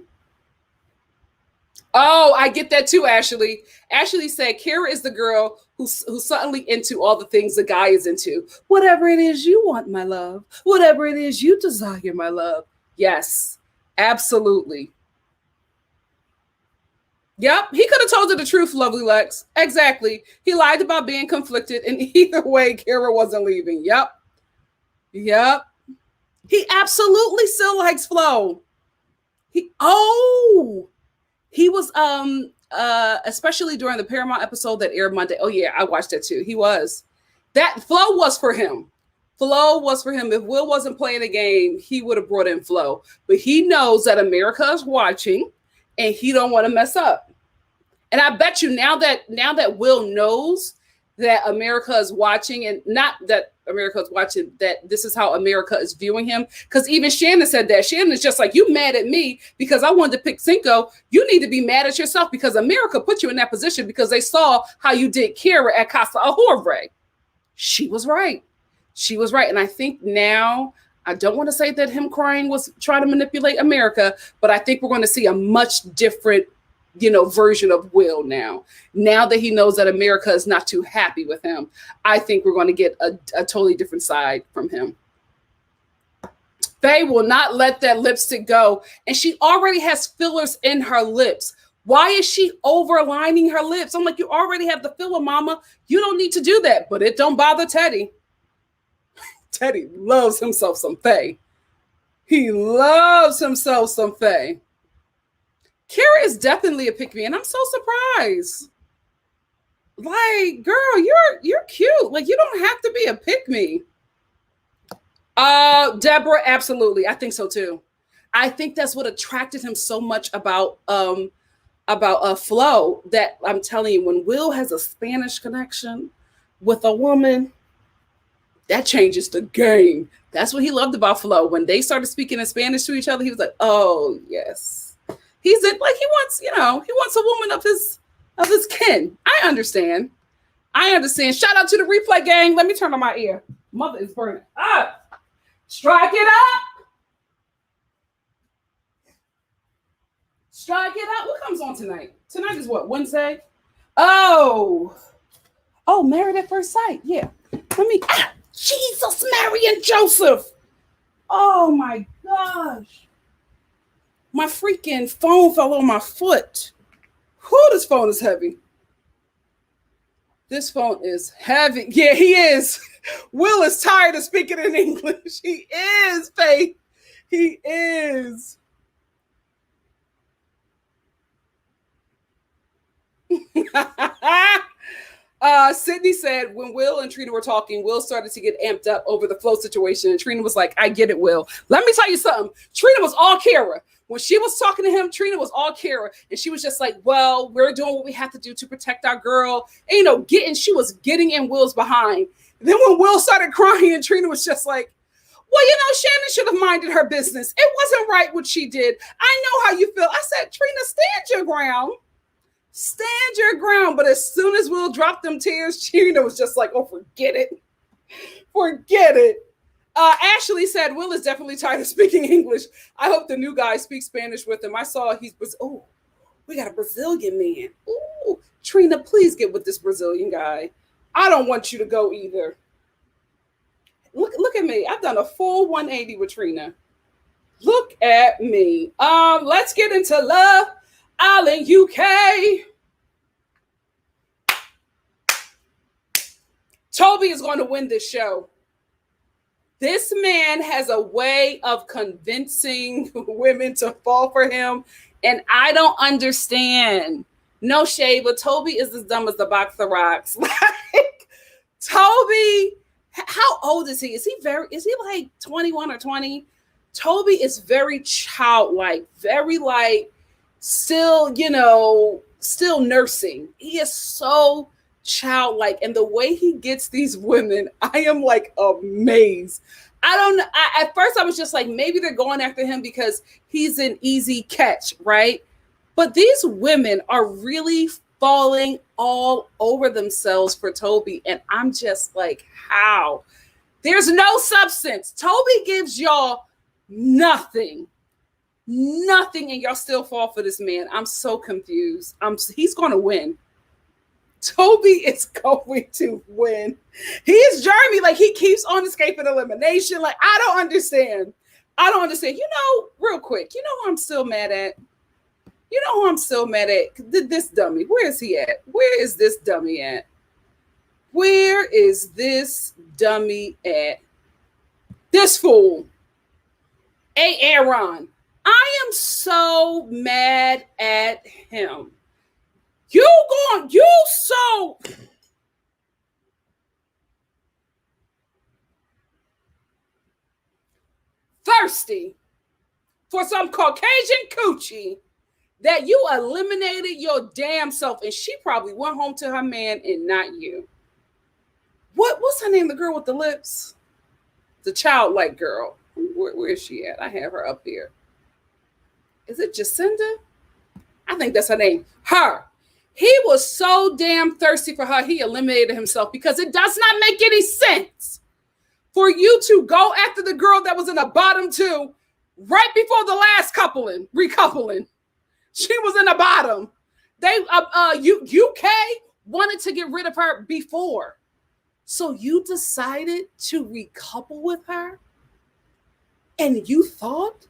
Oh, I get that too, Ashley. Ashley said, Kara is the girl who's suddenly into all the things the guy is into. Whatever it is you want, my love. Whatever it is you desire, my love. Yes, absolutely. Yep, he could have told her the truth, lovely Lex. Exactly. He lied about being conflicted, and either way, Kara wasn't leaving. Yep. He absolutely still likes Flo. He was especially during the Paramount episode that aired Monday. Oh yeah, I watched that too. He was. That Flo was for him. If Will wasn't playing the game, he would have brought in Flo. But he knows that America is watching and he don't want to mess up. And I bet you now that Will knows that America is watching, and not that America is watching, that this is how America is viewing him. Because even Shannon said that. Shannon is just like, you mad at me because I wanted to pick CINCO. You need to be mad at yourself because America put you in that position because they saw how you did Kara at Casa Ahore. She was right. And I think now, I don't want to say that him crying was trying to manipulate America, but I think we're going to see a much different version of Will now that he knows that America is not too happy with him. I think we're going to get a totally different side from him. Faye will not let that lipstick go. And she already has fillers in her lips. Why is she overlining her lips? I'm like, you already have the filler, mama. You don't need to do that. But it don't bother Teddy. Teddy loves himself some Faye. He loves himself some Faye. Kara is definitely a pick me, and I'm so surprised. Like, girl, you're cute. Like, you don't have to be a pick me. Deborah, absolutely. I think so too. I think that's what attracted him so much about Flo, that I'm telling you, when Will has a Spanish connection with a woman, that changes the game. That's what he loved about Flo. When they started speaking in Spanish to each other, he was like, oh yes. He's in, like, he wants a woman of his kin. I understand. Shout out to the replay gang. Let me turn on my ear. Mother is burning up. Strike it up. Strike it up. What comes on tonight? Tonight is what, Wednesday? Oh, Married at First Sight. Yeah. Jesus, Mary and Joseph. Oh my gosh. My freaking phone fell on my foot. Whew, this phone is heavy. This phone is heavy. Yeah, he is. Will is tired of speaking in English. He is, Faith. He is. Sydney said when Will and Trina were talking, Will started to get amped up over the Flo situation. And Trina was like, I get it, Will. Let me tell you something. Trina was all Kara. When she was talking to him, Trina was all Kara. And she was just like, well, we're doing what we have to do to protect our girl. And, she was getting in Will's behind. And then when Will started crying, and Trina was just like, well, Shannon should have minded her business. It wasn't right what she did. I know how you feel. I said, Trina, stand your ground. Stand your ground. But as soon as Will dropped them tears, Trina was just like, oh, forget it. Forget it. Ashley said, Will is definitely tired of speaking English. I hope the new guy speaks Spanish with him. I saw we got a Brazilian man. Ooh, Trina, please get with this Brazilian guy. I don't want you to go either. Look at me. I've done a full 180 with Trina. Look at me. Let's get into Love Island UK. Toby is going to win this show. This man has a way of convincing women to fall for him, and I don't understand. No shade, but Toby is as dumb as the box of rocks. Like, Toby, how old is he? Is he like 21 or 20? Toby is very childlike, very like still nursing. He is so childlike, and the way he gets these women, I am like amazed. I don't know. At first I was just like, maybe they're going after him because he's an easy catch, right? But these women are really falling all over themselves for Toby, and I'm just like, how? There's no substance. Toby gives y'all nothing, and y'all still fall for this man. I'm so confused. He's going to win. Toby is going to win. He is Jeremy. Like, he keeps on escaping elimination. Like, I don't understand. Real quick, who I'm still mad at? This dummy. Where is he at? Where is this dummy at? This fool. Aaron. I am so mad at him. You so thirsty for some Caucasian coochie that you eliminated your damn self, and she probably went home to her man and not you. What's her name? The girl with the lips? The childlike girl. Where is she at? I have her up here. Is it Jacinda? I think that's her name. Her. He was so damn thirsty for her, he eliminated himself, because it does not make any sense for you to go after the girl that was in the bottom two right before the last recoupling. She was in the bottom. UK wanted to get rid of her before. So you decided to recouple with her, and you thought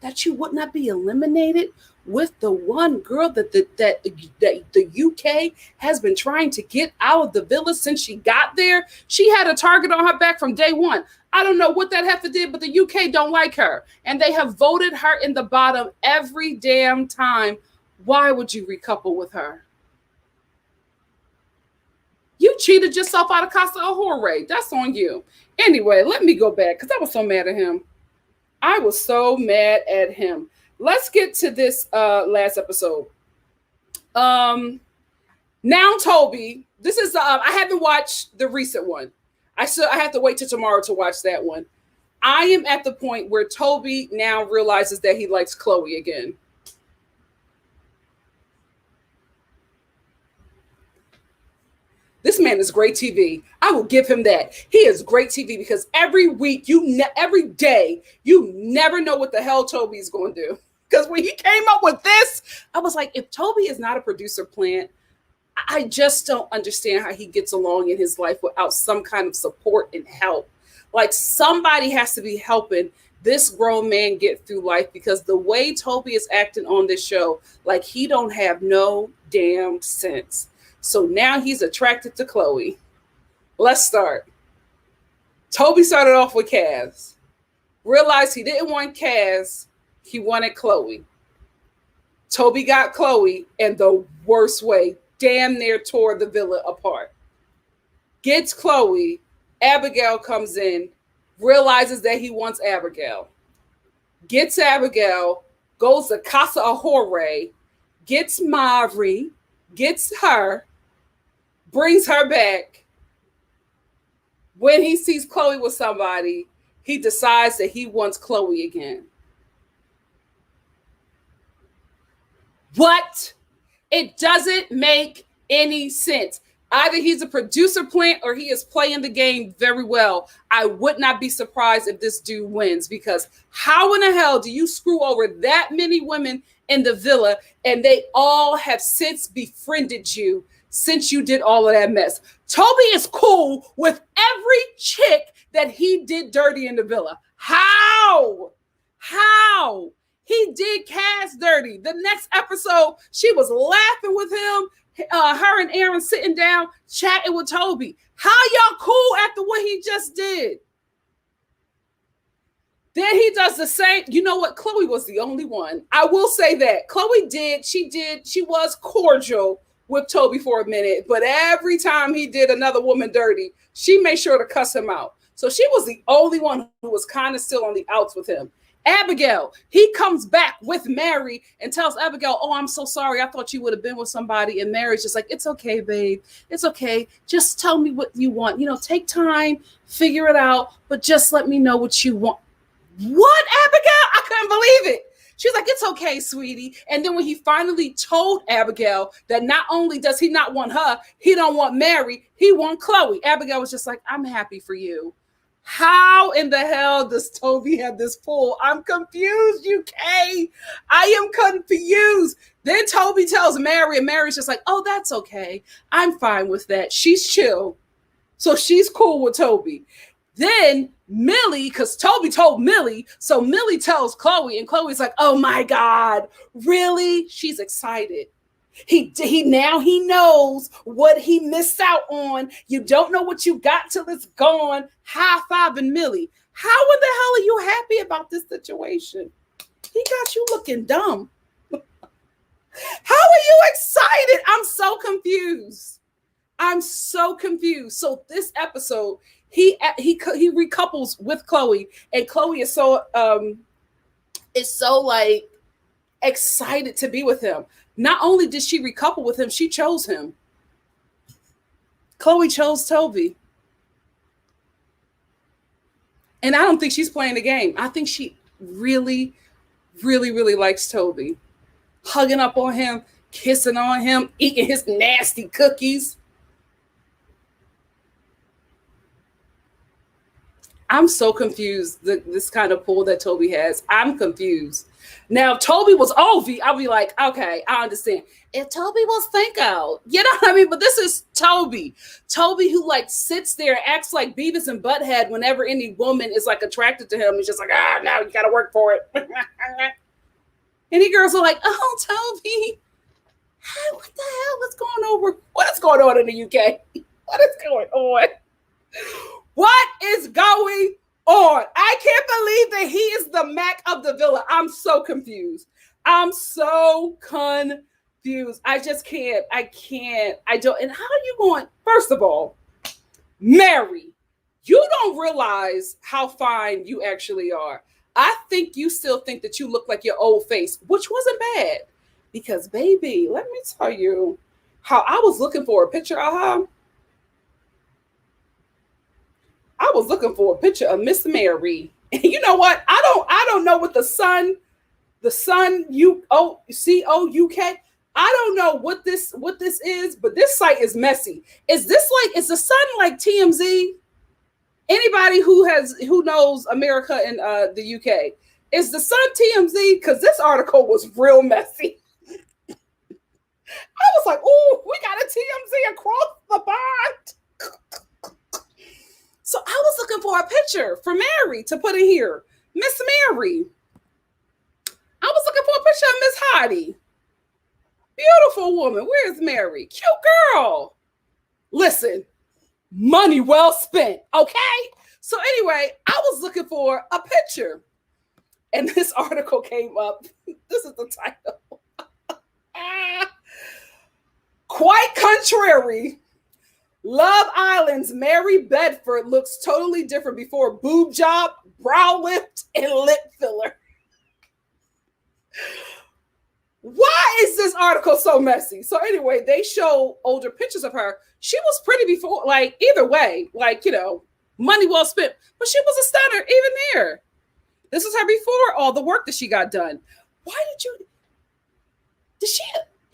that you would not be eliminated with the one girl that the UK has been trying to get out of the villa since she got there? She had a target on her back from day one. I don't know what that heifer did, but the UK don't like her. And they have voted her in the bottom every damn time. Why would you recouple with her? You cheated yourself out of Casa Ahore. That's on you. Anyway, let me go back because I was so mad at him. I was so mad at him. Let's get to this last episode. Now TOBI, this is I haven't watched the recent one. I have to wait till tomorrow to watch that one. I am at the point where TOBI now realizes that he likes Chloe again. This man is great TV. I will give him that. He is great TV because every week, every day, you never know what the hell TOBI is going to do. Because when he came up with this, I was like, if TOBI is not a producer plant, I just don't understand how he gets along in his life without some kind of support and help. Like somebody has to be helping this grown man get through life, because the way TOBI is acting on this show, like he don't have no damn sense. So now he's attracted to Chloe. Let's start. TOBI started off with Kaz. Realized he didn't want Kaz. He wanted Chloe. TOBI got Chloe in the worst way. Damn near tore the villa apart. Gets Chloe. Abigail comes in. Realizes that he wants Abigail. Gets Abigail. Goes to Casa Ahore. Gets Mavri. Gets her. Brings her back. When he sees Chloe with somebody, he decides that he wants Chloe again. What? It doesn't make any sense. Either he's a producer plant or he is playing the game very well. I would not be surprised if this dude wins, because how in the hell do you screw over that many women in the villa and they all have since befriended you since you did all of that mess? TOBI is cool with every chick that he did dirty in the villa. How? He did Kaz dirty. The next episode, she was laughing with him. Her and Aaron sitting down, chatting with TOBI. How y'all cool after what he just did? Then he does the same. You know what? Chloe was the only one. I will say that. Chloe she was cordial with TOBI for a minute, but every time he did another woman dirty, she made sure to cuss him out. So she was the only one who was kind of still on the outs with him. Abigail, he comes back with Mary and tells Abigail, oh, I'm so sorry. I thought you would have been with somebody. And Mary's just like, it's okay, babe. It's okay. Just tell me what you want. Take time, figure it out, but just let me know what you want. What, Abigail? I couldn't believe it. She's like, it's okay, sweetie. And then when he finally told Abigail that not only does he not want her, he don't want Mary, he want Chloe. Abigail was just like, I'm happy for you. How in the hell does TOBI have this pull? I'm confused, UK. I am confused. Then TOBI tells Mary, and Mary's just like, oh, that's okay. I'm fine with that. She's chill. So she's cool with TOBI. Then Millie, because TOBI told Millie, so Millie tells Chloe, and Chloe's like, oh my God, really? She's excited. He now he knows what he missed out on. You don't know what you got till it's gone. High-fiving Millie. How in the hell are you happy about this situation? He got you looking dumb. How are you excited? I'm so confused. So this episode, he recouples with Chloe, and Chloe is so like excited to be with him. Not only did she recouple with him, she chose him. Chloe chose TOBI. And I don't think she's playing the game. I think she really, really, really likes TOBI. Hugging up on him, kissing on him, eating his nasty cookies. I'm so confused. This kind of pull that TOBI has. I'm confused. Now, if TOBI was Ovi, I'll be like, okay, I understand. If TOBI was CINCO, you know what I mean? But this is TOBI. TOBI who like sits there, acts like Beavis and Butthead whenever any woman is like attracted to him. He's just like, now you got to work for it. Any girls are like, oh, TOBI. Hey, what the hell? What is going on in the UK? What is going on? What is going on? I can't believe that he is the Mac of the villa. I'm so confused. I just can't. I don't. And how are you going? First of all, Mary, you don't realize how fine you actually are. I think you still think that you look like your old face, which wasn't bad. Because, baby, let me tell you how I was looking for a picture of her. I was looking for a picture of Miss Mary. And you know what? I don't know what the Sun COUK. I don't know what this is, but this site is messy. Is the Sun like TMZ? Anybody who knows America and the UK, is the Sun TMZ? Because this article was real messy. I was like, oh, we got a TMZ across the bond. So I was looking for a picture for Mary to put in here. Miss Mary. I was looking for a picture of Miss Hottie. Beautiful woman. Where's Mary? Cute girl. Listen, money well spent, okay? So anyway, I was looking for a picture. And this article came up. This is the title. Quite contrary. Love Island's Mary Bedford looks totally different before boob job, brow lift, and lip filler. Why is this article so messy? So anyway, they show older pictures of her. She was pretty before, like either way, like, you know, money well spent, but she was a stunner even there. This is her before all the work that she got done.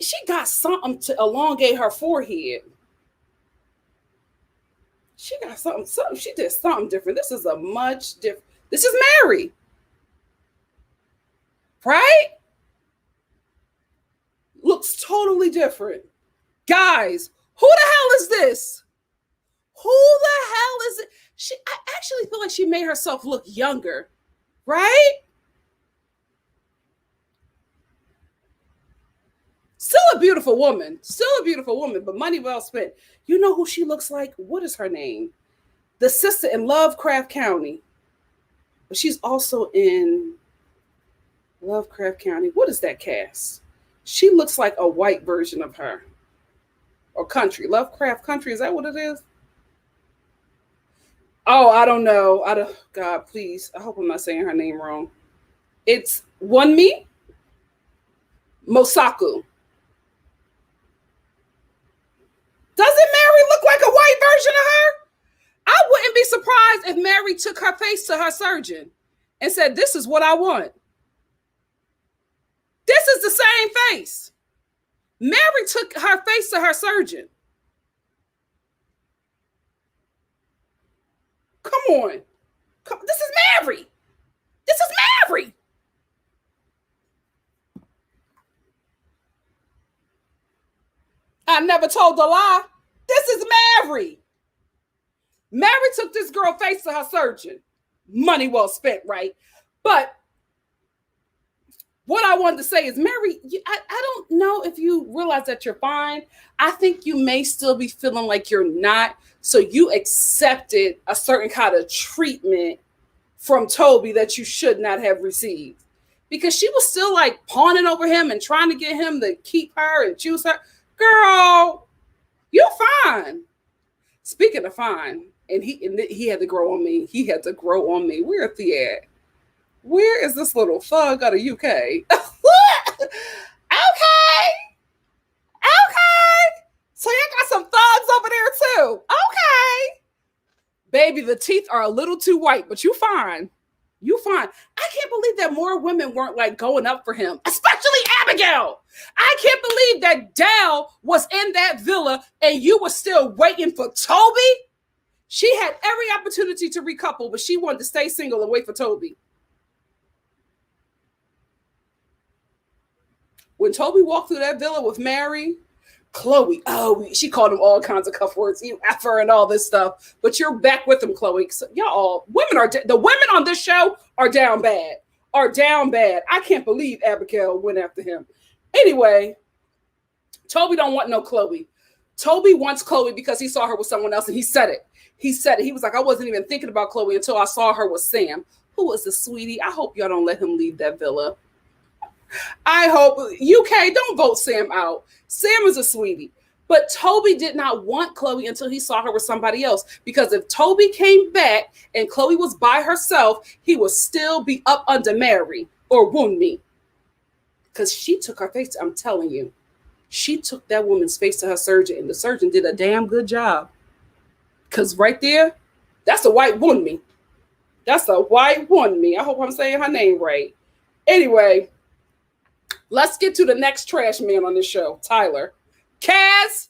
She got something to elongate her forehead. She got something, she did something different. This is a much different, this is Mary. Right? Looks totally different. Guys, who the hell is this? Who the hell is it? I actually feel like she made herself look younger, right? Still a beautiful woman, but money well spent. You know who she looks like? What is her name? The sister in Lovecraft County. But she's also in Lovecraft County. What is that cast? She looks like a white version of her. Or country. Lovecraft Country, is that what it is? Oh, I don't know. God, please. I hope I'm not saying her name wrong. It's Wunmi Mosaku. Doesn't Mary look like a white version of her? I wouldn't be surprised if Mary took her face to her surgeon and said, this is what I want. This is the same face. Mary took her face to her surgeon. Come on. This is Mary. This is Mary. I never told a lie. This is Mary. Mary took this girl face to her surgeon. Money well spent, right? But what I wanted to say is, Mary, I don't know if you realize that you're fine. I think you may still be feeling like you're not. So you accepted a certain kind of treatment from TOBI that you should not have received. Because she was still like pawning over him and trying to get him to keep her and choose her. Girl, you're fine. Speaking of fine, and he had to grow on me. He had to grow on me. Where is he at? Where is this little thug out of UK? Okay. So you got some thugs over there too. Okay. Baby, the teeth are a little too white, but you fine. You fine. I can't believe that more women weren't like going up for him, especially Abigail. I can't believe that Dell was in that villa and you were still waiting for TOBI. She had every opportunity to recouple, but she wanted to stay single and wait for TOBI. When TOBI walked through that villa with Mary, Chloe, she called him all kinds of cuff words, you effer and all this stuff. But you're back with him, Chloe. So y'all, the women on this show are down bad. I can't believe Abigail went after him. Anyway, TOBI don't want no Chloe. TOBI wants Chloe because he saw her with someone else, and he said it. He was like, I wasn't even thinking about Chloe until I saw her with Sam, who was a sweetie. I hope y'all don't let him leave that villa. I hope UK don't vote Sam out. Sam is a sweetie. But TOBI did not want Chloe until he saw her with somebody else. Because if TOBI came back and Chloe was by herself, he would still be up under Mary or Wunmi. Because she took her face, I'm telling you. She took that woman's face to her surgeon, and the surgeon did a damn good job. Because right there, that's a white Wunmi. That's a white Wunmi. I hope I'm saying her name right. Anyway, let's get to the next trash man on this show, Tyler. Kaz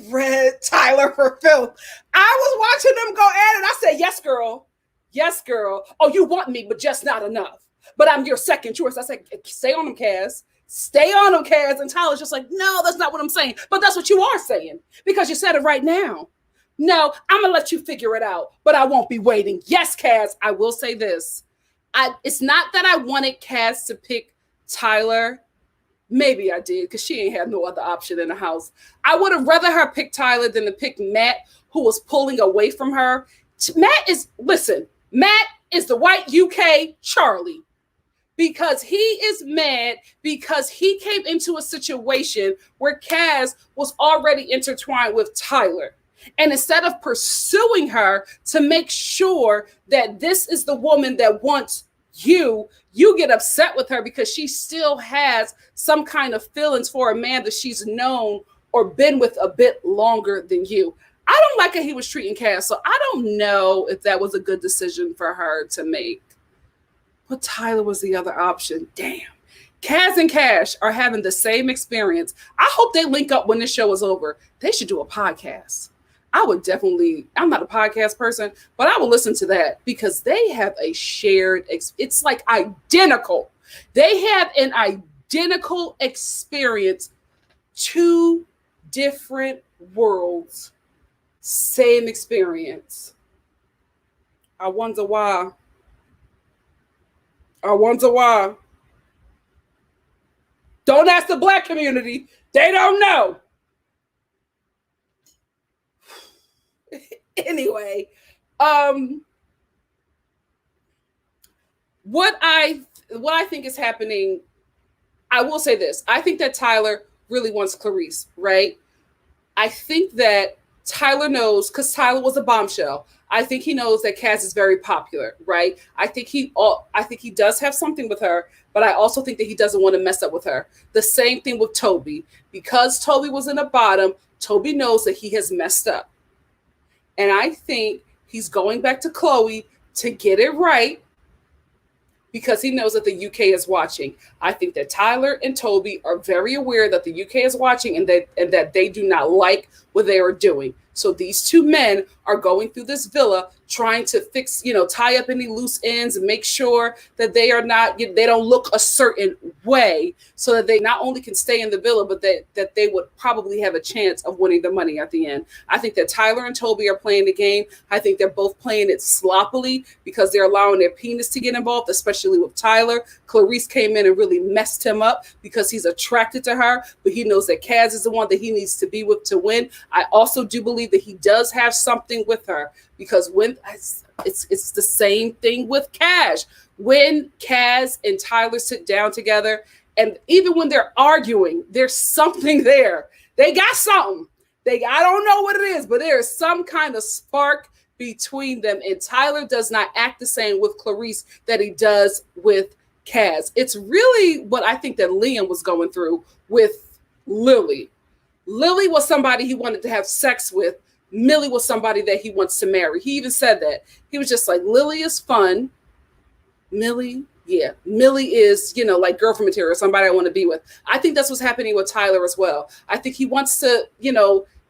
read Tyler for filth. I was watching them go at it. I said, yes, girl. Yes, girl. Oh, you want me, but just not enough. But I'm your second choice. I said, stay on them, Kaz. Stay on them, Kaz. And Tyler's just like, no, that's not what I'm saying. But that's what you are saying because you said it right now. No, I'm going to let you figure it out, but I won't be waiting. Yes, Kaz, I will say this. It's not that I wanted Kaz to pick Tyler. Maybe I did because she ain't had no other option in the house. I would have rather her pick Tyler than to pick Matt, who was pulling away from her. Matt is the white UK Charlie because he is mad because he came into a situation where Kaz was already intertwined with Tyler. And instead of pursuing her to make sure that this is the woman that wants you get upset with her because she still has some kind of feelings for a man that she's known or been with a bit longer than you. I don't like how he was treating Kaz, so I don't know if that was a good decision for her to make. But Tyler was the other option. Damn. Kaz and Cash are having the same experience. I hope they link up when this show is over. They should do a podcast. I'm not a podcast person, but I will listen to that because they have a shared, it's like identical. They have an identical experience, two different worlds, same experience. I wonder why. Don't ask the Black community. They don't know. Anyway, what I think is happening, I will say this. I think that Tyler really wants Clarice, right? I think that Tyler knows, because Tyler was a bombshell. I think he knows that Kaz is very popular, right? I think he does have something with her, but I also think that he doesn't want to mess up with her. The same thing with TOBI. Because TOBI was in the bottom, TOBI knows that he has messed up. And I think he's going back to Chloe to get it right because he knows that the UK is watching. I think that Tyler and TOBI are very aware that the UK is watching and that they do not like what they are doing. So these two men are going through this villa trying to fix, tie up any loose ends and make sure that they don't look a certain way so that they not only can stay in the villa, but that they would probably have a chance of winning the money at the end. I think that Tyler and TOBI are playing the game. I think they're both playing it sloppily because they're allowing their penis to get involved, especially with Tyler. Clarice came in and really messed him up because he's attracted to her, but he knows that Kaz is the one that he needs to be with to win. I also do believe that he does have something with her because when it's the same thing with Cash. When Kaz and Tyler sit down together, and even when they're arguing, there's something there. They got something. I don't know what it is, but there is some kind of spark between them. And Tyler does not act the same with Clarice that he does with Kaz. It's really what I think that Liam was going through with Lily. Lily was somebody he wanted to have sex with. Millie was somebody that he wants to marry. He even said that. He was just like, Lily is fun. Millie is, like girlfriend material, somebody I want to be with. I think that's what's happening with Tyler as well. I think he wants to,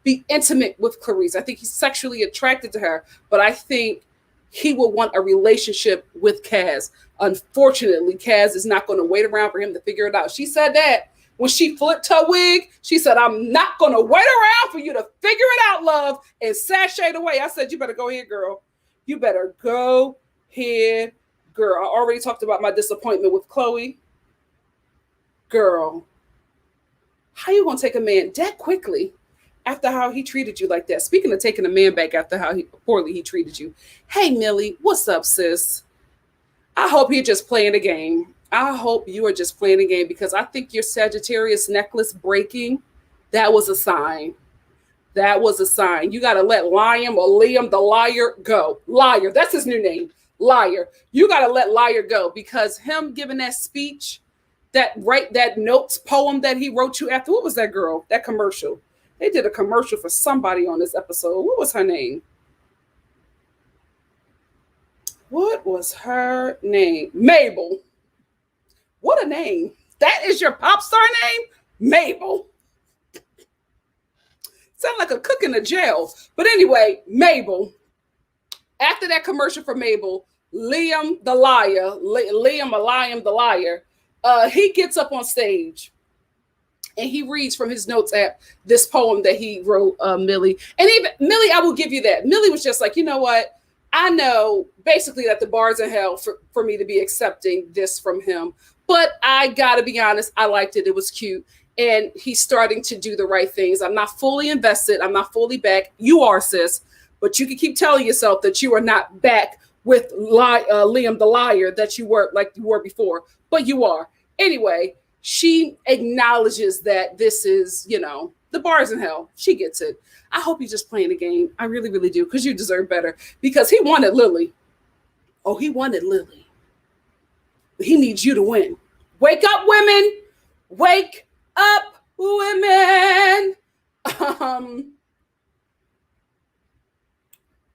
be intimate with Clarice. I think he's sexually attracted to her, but I think he will want a relationship with Kaz. Unfortunately, Kaz is not going to wait around for him to figure it out. She said that when she flipped her wig. She said, I'm not going to wait around for you to figure it out, love, and sashayed away. I said, you better go ahead, girl. You better go ahead, girl. I already talked about my disappointment with Chloe. Girl, how you going to take a man that quickly after how he treated you like that? Speaking of taking a man back after how poorly he treated you. Hey, Millie, what's up, sis? I hope you're just playing a game. I hope you are just playing a game, because I think your Sagittarius necklace breaking, that was a sign. That was a sign. You got to let Liam the liar go. Liar. That's his new name. Liar. You got to let Liar go, because him giving that speech, that notes poem that he wrote you after, what was that girl? That commercial. They did a commercial for somebody on this episode. What was her name? What was her name? Mabel. What a name. That is your pop star name? Mabel. Sound like a cook in a jail. But anyway, Mabel. After that commercial for Mabel, Liam the liar, he gets up on stage and he reads from his notes app this poem that he wrote, Millie. And even Millie, I will give you that. Millie was just like, you know what? I know basically that the bar's in hell for me to be accepting this from him. But I got to be honest, I liked it. It was cute. And he's starting to do the right things. I'm not fully invested. I'm not fully back. You are, sis. But you can keep telling yourself that you are not back with Liam the liar that you were like you were before. But you are. Anyway, she acknowledges that this is, the bar's in hell. She gets it. I hope you're just playing the game. I really, really do, because you deserve better. Because he wanted Lily. Oh, he wanted Lily. But he needs you to win. Wake up, women. Wake up, women.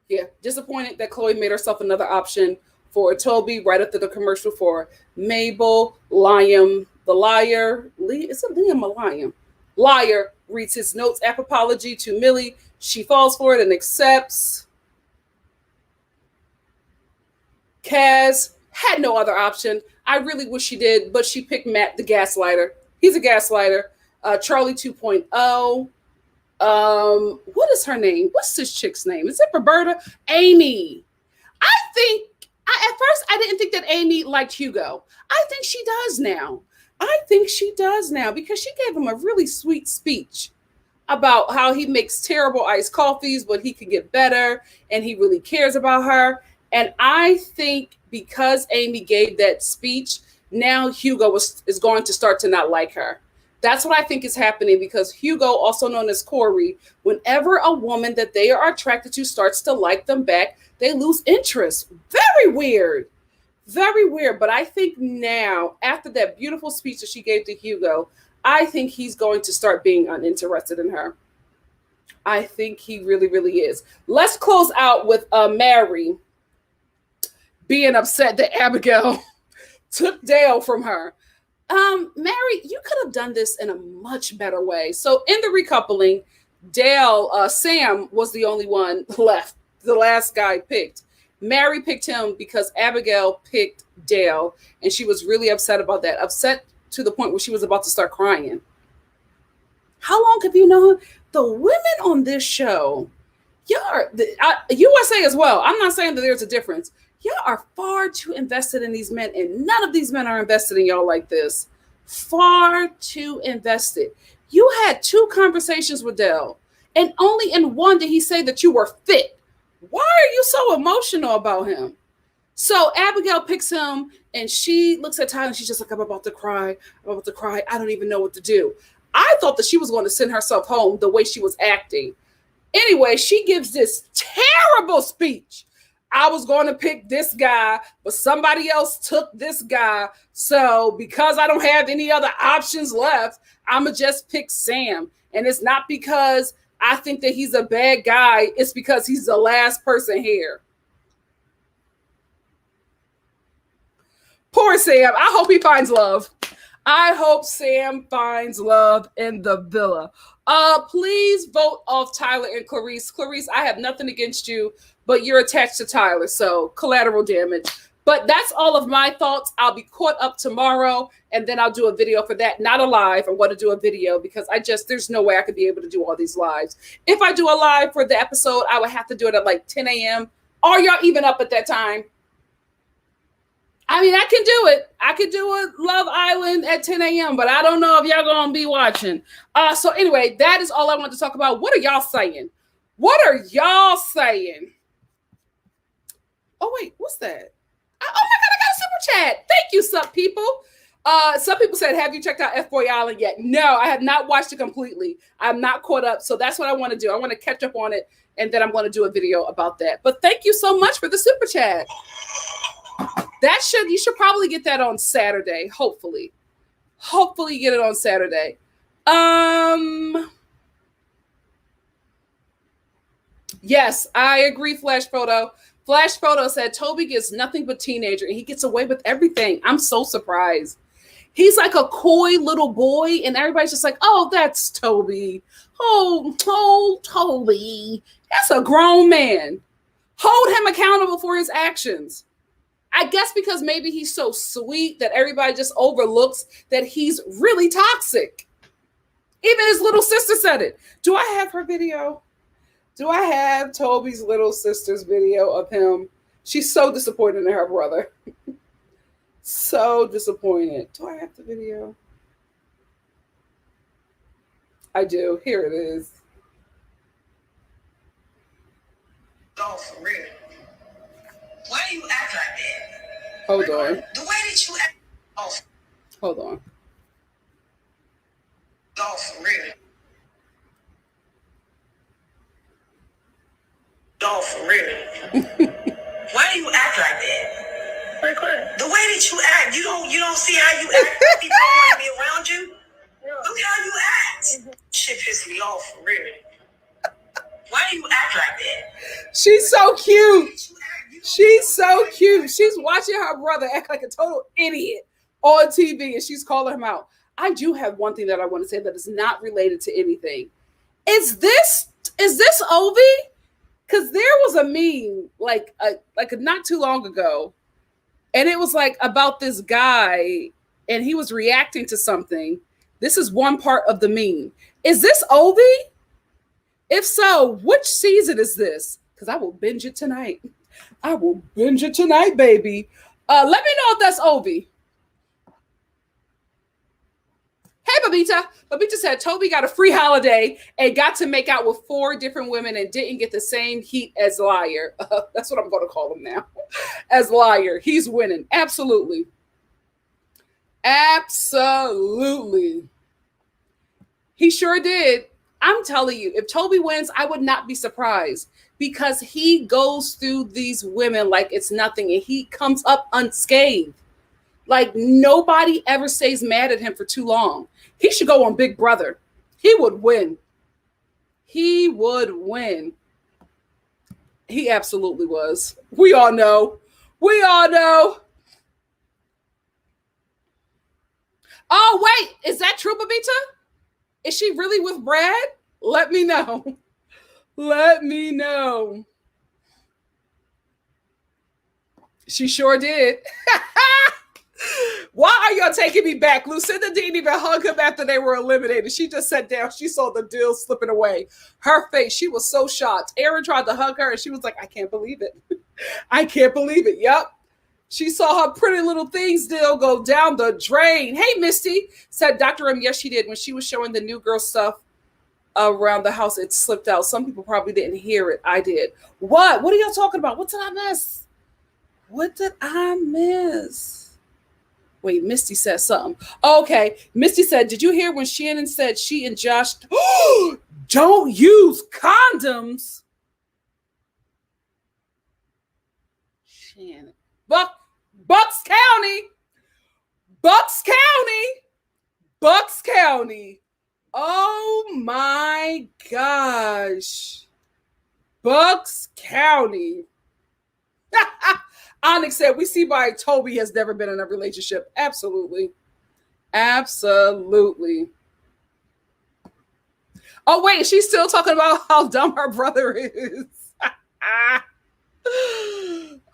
Yeah, disappointed that Chloe made herself another option for Toby right after the commercial for Mabel. Liam the liar. Is it Liam or Liam? Liar reads his notes app apology to Millie. She falls for it and accepts. Kaz had no other option. I really wish she did, but she picked Matt the gaslighter. He's a gaslighter. Charlie 2.0. What is her name? What's this chick's name? Is it Roberta? Amy. At first I didn't think that Amy liked Hugo. I think she does now. Because she gave him a really sweet speech about how he makes terrible iced coffees, but he can get better and he really cares about her. And I think because Amy gave that speech, now Hugo is going to start to not like her. That's what I think is happening, because Hugo, also known as Corey, whenever a woman that they are attracted to starts to like them back, they lose interest. Very weird. Very weird. But I think now, after that beautiful speech that she gave to Hugo, I think he's going to start being uninterested in her. I think he really, really is. Let's close out with Mary being upset that Abigail took Dale from her. Mary, you could have done this in a much better way. So in the recoupling, Dale, Sam was the only one left. The last guy picked. Mary picked him because Abigail picked Dale, and she was really upset about that. Upset to the point where she was about to start crying. How long have you known the women on this show? USA as well. I'm not saying that there's a difference. Y'all are far too invested in these men, and none of these men are invested in y'all like this. Far too invested. You had 2 conversations with Dale, and only in one did he say that you were fit. Why are you so emotional about him? So Abigail picks him, and she looks at Tyler, and she's just like, I'm about to cry. I don't even know what to do. I thought that she was going to send herself home the way she was acting. Anyway, she gives this terrible speech. I was going to pick this guy, but somebody else took this guy. So because I don't have any other options left, I'm going to just pick Sam. And it's not because I think that he's a bad guy. It's because he's the last person here. Poor Sam. I hope he finds love. I hope Sam finds love in the villa. Please vote off Tyler and Clarice. Clarice, I have nothing against you, but you're attached to Tyler, so collateral damage. But that's all of my thoughts. I'll be caught up tomorrow, and then I'll do a video for that. Not a live. I want to do a video because there's no way I could be able to do all these lives. If I do a live for the episode, I would have to do it at like 10 a.m. Are y'all even up at that time? I mean, I can do it. I could do a Love Island at 10 a.m., but I don't know if y'all going to be watching. So anyway, that is all I wanted to talk about. What are y'all saying? What are y'all saying? Oh, wait, what's that? Oh, my God, I got a super chat. Thank you, sup, people. Some people said, have you checked out F-Boy Island yet? No, I have not watched it completely. I'm not caught up, so that's what I want to do. I want to catch up on it, and then I'm going to do a video about that. But thank you so much for the super chat. You should probably get that on Saturday, hopefully. Hopefully get it on Saturday. Yes, I agree, Flash Photo. Flash Photo said Toby gets nothing but teenager and he gets away with everything. I'm so surprised. He's like a coy little boy and everybody's just like, oh, that's Toby. Oh, Toby. That's a grown man. Hold him accountable for his actions. I guess because maybe he's so sweet that everybody just overlooks that he's really toxic. Even his little sister said it. Do I have her video? Do I have Toby's little sister's video of him? She's so disappointed in her brother. So disappointed. Do I have the video? I do. Here it is. Oh, for real. Why do you act like that? Hold on. The way that you act. Oh. Hold on. Oh, for real. Oh, for real. Why do you act like that? The way that you act, you don't see how you act. People don't want to be around you. Look how you act. Shit pisses me off, for real. Why do you act like that? She's so cute. She's so cute. She's watching her brother act like a total idiot on TV and she's calling him out. I do have one thing that I want to say that is not related to anything. Is this Ovi? Because there was a meme like not too long ago, and it was like about this guy, and he was reacting to something. This is one part of the meme. Is this Ovi? If so, which season is this? Because I will binge it tonight. I will binge it tonight, baby. Let me know if that's Ovi. Hey, Babita. Babita said Toby got a free holiday and got to make out with 4 different women and didn't get the same heat as Liar. That's what I'm going to call him now. As Liar. He's winning. Absolutely. Absolutely. He sure did. I'm telling you, if Toby wins, I would not be surprised because he goes through these women like it's nothing and he comes up unscathed. Like nobody ever stays mad at him for too long. He should go on Big Brother. He would win. He would win. He absolutely was. We all know. We all know. Oh, wait. Is that true, Babita? Is she really with Brad? Let me know. Let me know. She sure did. Why are y'all taking me back? Lucinda didn't even hug him after they were eliminated. She just sat down. She saw the deal slipping away. Her face, she was so shocked. Aaron tried to hug her and she was like, I can't believe it. I can't believe it. Yep. She saw her pretty little things deal go down the drain. Hey, Misty, said Dr. M. Yes, she did. When she was showing the new girl stuff around the house, it slipped out. Some people probably didn't hear it. I did. What? What are y'all talking about? What did I miss? What did I miss? Wait, Misty said something. Okay. Misty said, did you hear when Shannon said she and Josh don't use condoms? Shannon. Bucks County. Bucks County. Bucks County. Oh my gosh. Bucks County. Onyx said, we see why Toby has never been in a relationship. Absolutely. Absolutely. Oh, wait, she's still talking about how dumb her brother is.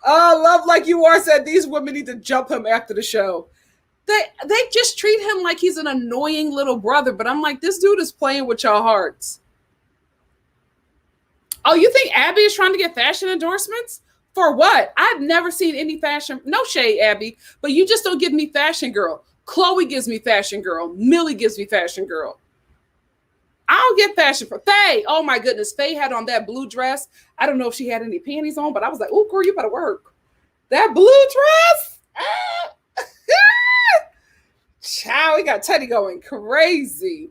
Love Like You Are said these women need to jump him after the show. They just treat him like he's an annoying little brother, but I'm like, this dude is playing with your hearts. Oh, you think Abby is trying to get fashion endorsements? For what? I've never seen any fashion. No shade, Abby, but you just don't give me fashion girl. Chloe gives me fashion girl. Millie gives me fashion girl. I don't get fashion for Faye. Oh my goodness. Faye had on that blue dress. I don't know if she had any panties on, but I was like, oh, girl, you better work. That blue dress. Child, we got Teddy going crazy.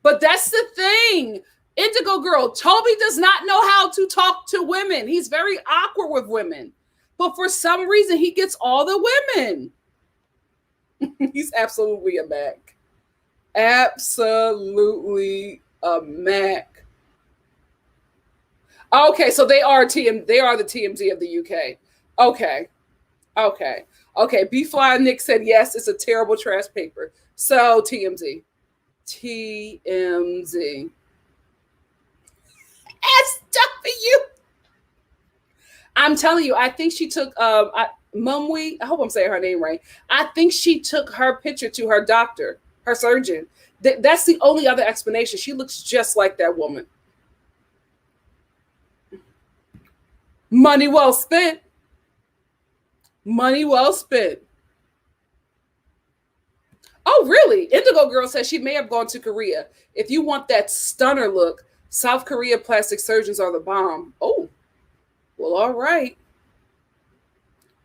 But that's the thing. Indigo Girl, Toby does not know how to talk to women. He's very awkward with women. But for some reason, he gets all the women. He's absolutely a Mac. Absolutely a Mac. Okay, so they are the TMZ of the UK. Okay. B Fly Nick said yes, it's a terrible trash paper. So TMZ. SW. I'm telling you, I think she took Mumwe, I hope I'm saying her name right. I think she took her picture to her doctor, her surgeon. That's the only other explanation. She looks just like that woman. Money well spent. Money well spent. Oh, really? Indigo Girl says she may have gone to Korea. If you want that stunner look, South Korea plastic surgeons are the bomb. Oh, well, all right.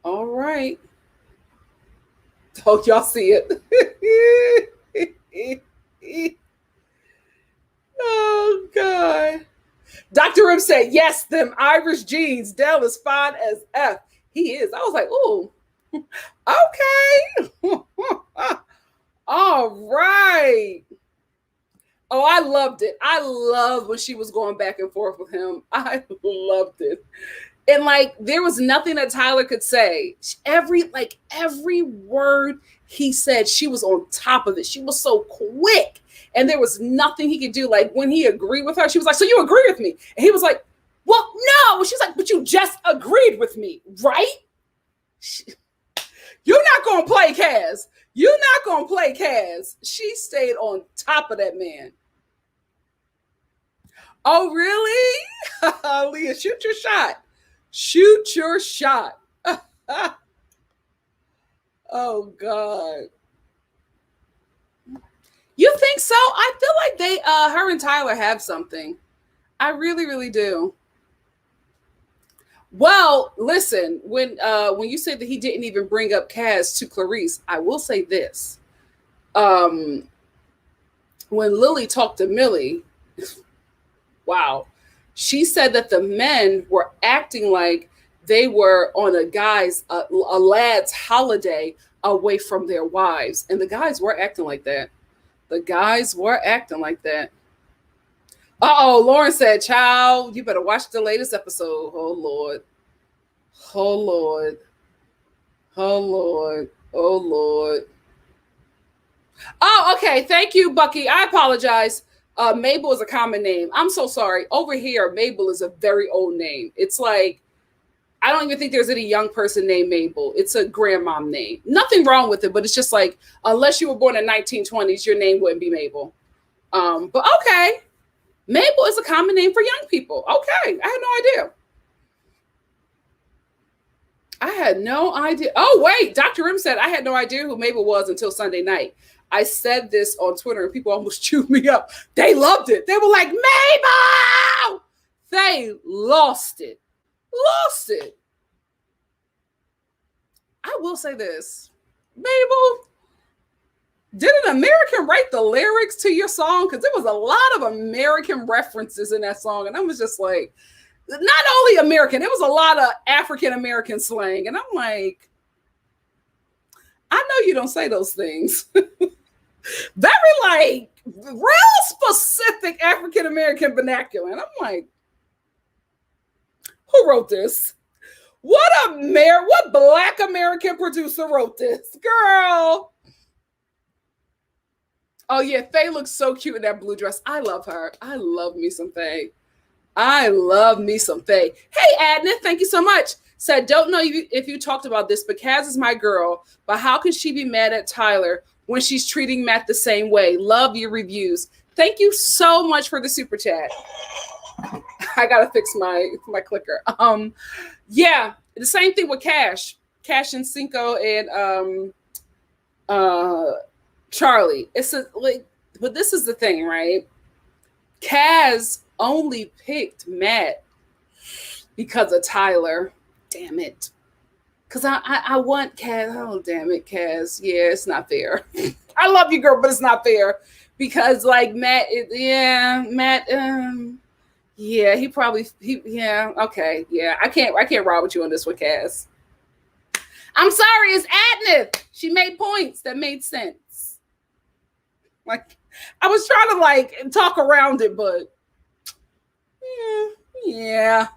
All right. Oh, y'all see it. Oh, God. Dr. M said, yes, them Irish jeans. Dell is fine as F. He is. I was like, ooh, okay. All right. Oh, I loved it. I loved when she was going back and forth with him. I loved it. And like, there was nothing that Tyler could say. Every word he said, she was on top of it. She was so quick. And there was nothing he could do. Like when he agreed with her, she was like, so you agree with me? And he was like, well, no. She's like, but you just agreed with me, right? You're not going to play Kaz. You're not going to play Kaz. She stayed on top of that man. Oh, really? Leah, shoot your shot. Shoot your shot. Oh, God. You think so? I feel like her and Tyler have something. I really, really do. Well, listen, when you said that he didn't even bring up Kaz to Clarice, I will say this. When Lily talked to Millie, wow, she said that the men were acting like they were on a lad's holiday away from their wives. And the guys were acting like that. Uh-oh, Lauren said, child, you better watch the latest episode. Oh, Lord. Oh, Lord. Oh, Lord. Oh, Lord. Oh, okay. Thank you, Bucky. I apologize. Mabel is a common name. I'm so sorry. Over here, Mabel is a very old name. It's like, I don't even think there's any young person named Mabel. It's a grandmom name. Nothing wrong with it, but it's just like, unless you were born in 1920s, your name wouldn't be Mabel. But okay. Mabel is a common name for young people. Okay. I had no idea. Oh, wait. Dr. M said, I had no idea who Mabel was until Sunday night. I said this on Twitter and people almost chewed me up. They loved it. They were like, Mabel! They lost it. I will say this. Mabel, did an American write the lyrics to your song? Because there was a lot of American references in that song. And I was just like, not only American, it was a lot of African-American slang. And I'm like, I know you don't say those things. Very like real specific African-American vernacular. And I'm like, who wrote this? What Black American producer wrote this? Girl. Oh yeah, Faye looks so cute in that blue dress. I love her. I love me some Faye. I love me some Faye. Hey, Adna, thank you so much. Said, don't know if you talked about this, but Kaz is my girl. But how can she be mad at Tyler when she's treating Matt the same way? Love your reviews. Thank you so much for the super chat. I gotta fix my clicker. Yeah, the same thing with Cash and CINCO and Charlie. But this is the thing, right? Kaz only picked Matt because of Tyler. Damn it. Because I want Kaz. Oh, damn it, Kaz. Yeah, it's not fair. I love you, girl, but it's not fair. Because, like, Matt, yeah, okay. Yeah, I can't ride with you on this one, Kaz. I'm sorry, it's Adna. She made points that made sense. Like, I was trying to, like, talk around it, but yeah.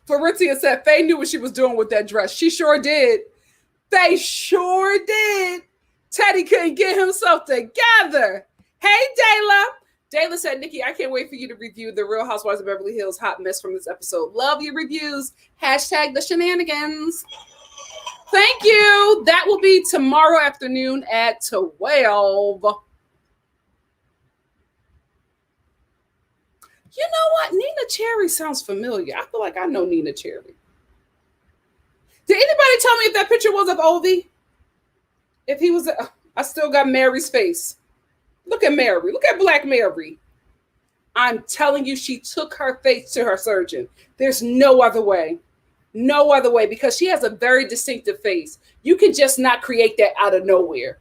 Faritzia said Faye knew what she was doing with that dress. She sure did. They sure did. Teddy couldn't get himself together. Hey, Dayla. Dayla said, Nikki, I can't wait for you to review the Real Housewives of Beverly Hills hot mess from this episode. Love your reviews. Hashtag the shenanigans. Thank you. That will be tomorrow afternoon at 12. You know what? Nina Cherry sounds familiar. I feel like I know Nina Cherry. Did anybody tell me if that picture was of Ovi? If he was, I still got Mary's face. Look at Mary. Look at Black Mary. I'm telling you, she took her face to her surgeon. There's no other way. No other way, because she has a very distinctive face. You can just not create that out of nowhere.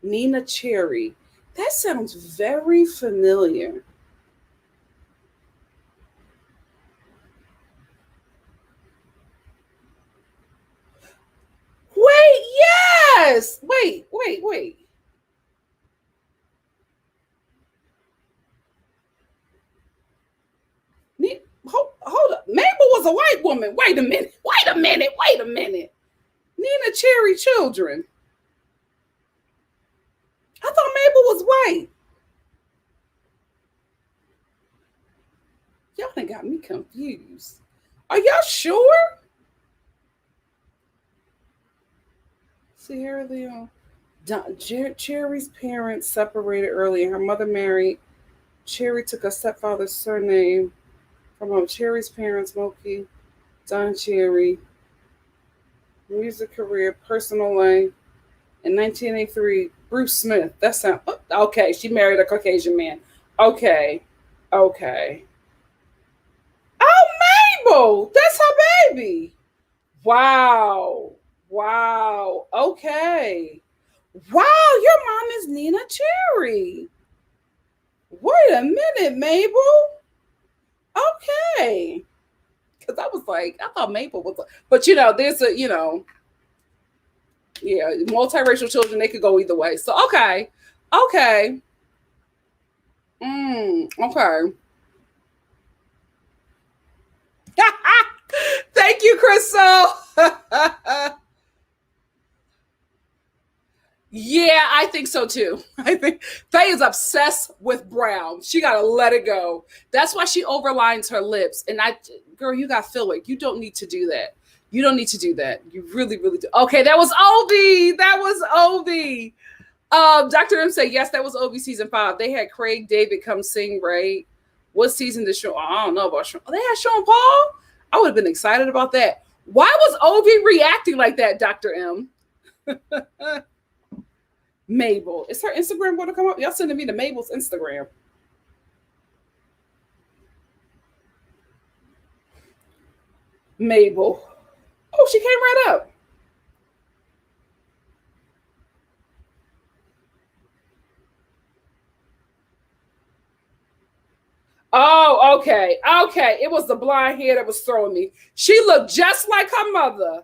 Nina Cherry. That sounds very familiar. Wait, yes. Wait. Hold up. Mabel was a white woman. Wait a minute. Nina Cherry children. I thought Mabel was white. Y'all done got me confused. Are y'all sure? Sierra Leone. Cherry's parents separated early, and her mother married. Cherry took her stepfather's surname from Cherry's parents, Moki, Don Cherry. Music career, personal life. In 1983, Bruce Smith. That sounds okay. She married a Caucasian man. Okay. Oh, Mabel, that's her baby. Wow. Okay. Wow, your mom is Nina Cherry. Wait a minute, Mabel. Okay. Because I was like, I thought Mabel was, but there's a, yeah, multiracial children, they could go either way. So, okay. Okay. Thank you, Crystal. Yeah, I think so too. I think Faye is obsessed with brown. She got to let it go. That's why she overlines her lips. And girl, you got filler. You don't need to do that. You don't need to do that. You really, really do. Okay, that was Obi. Dr. M said, yes, that was Obi season 5. They had Craig David come sing, right? What season did Sean? I don't know about Sean. Oh, they had Sean Paul? I would have been excited about that. Why was Obi reacting like that, Dr. M? Mabel. Is her Instagram going to come up? Y'all sending me to Mabel's Instagram. Mabel. Oh, she came right up. Oh, okay. It was the blonde hair that was throwing me. She looked just like her mother.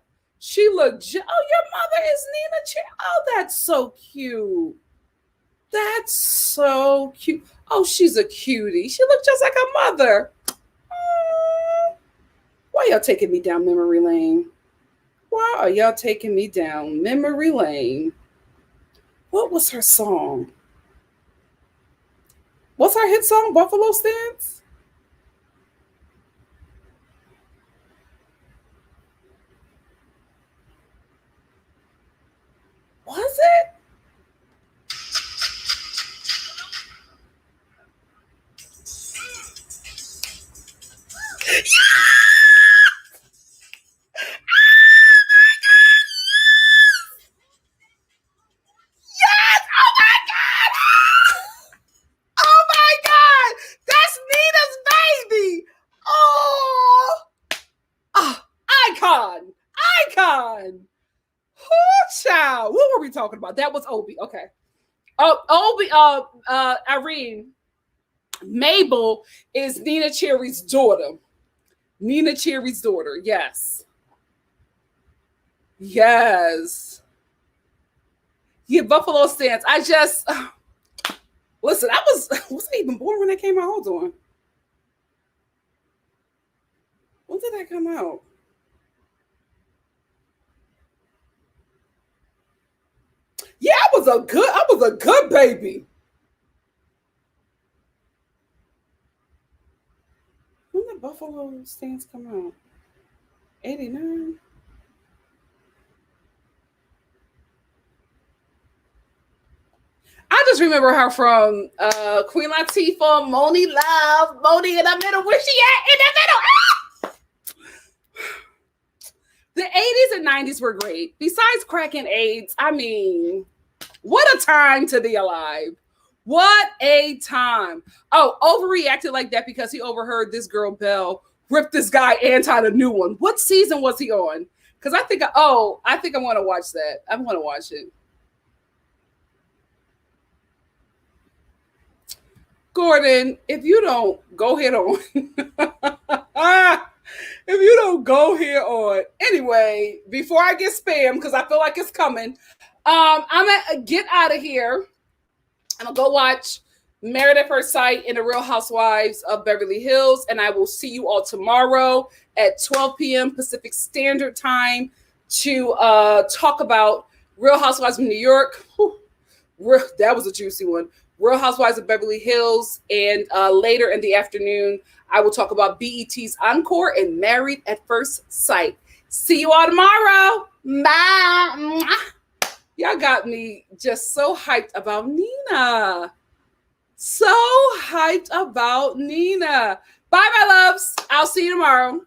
Oh, your mother is Nina Cherry. Oh, that's so cute. Oh, she's a cutie. She looked just like her mother. Why y'all taking me down memory lane? Why are y'all taking me down memory lane? What was her song? What's her hit song? Buffalo Stance? Was it? Icon. Oh, child. What were we talking about? That was Obi. Okay. Oh, Obi, Irene. Mabel is Nina Cherry's daughter. Nina Cherry's daughter. Yes. Yes. Yeah, Buffalo Stance. I just listen, was I even born when that came out? Hold on. When did that come out? Yeah, I was a good baby. When did Buffalo Stance come out? 89? I just remember her from Queen Latifah, Moni Love, Moni in the middle. Where she at? In the middle. Ah! The 80s and 90s were great. Besides crack and AIDS, I mean, what a time to be alive. What a time. Oh, overreacted like that because he overheard this girl, Belle, rip this guy Anton a new one. What season was he on? Because I think I want to watch that. I want to watch it. Gordon, if you don't go head on. If you don't go here on. Anyway, before I get spammed, because I feel like it's coming, I'm going to get out of here. I'm going to go watch Married at First Sight and The Real Housewives of Beverly Hills. And I will see you all tomorrow at 12 p.m. Pacific Standard Time to talk about Real Housewives of New York. Whew, that was a juicy one. Real Housewives of Beverly Hills. And later in the afternoon, I will talk about BET's Encore and Married at First Sight. See you all tomorrow. Bye. Y'all got me just so hyped about Nina. So hyped about Nina. Bye, my loves. I'll see you tomorrow.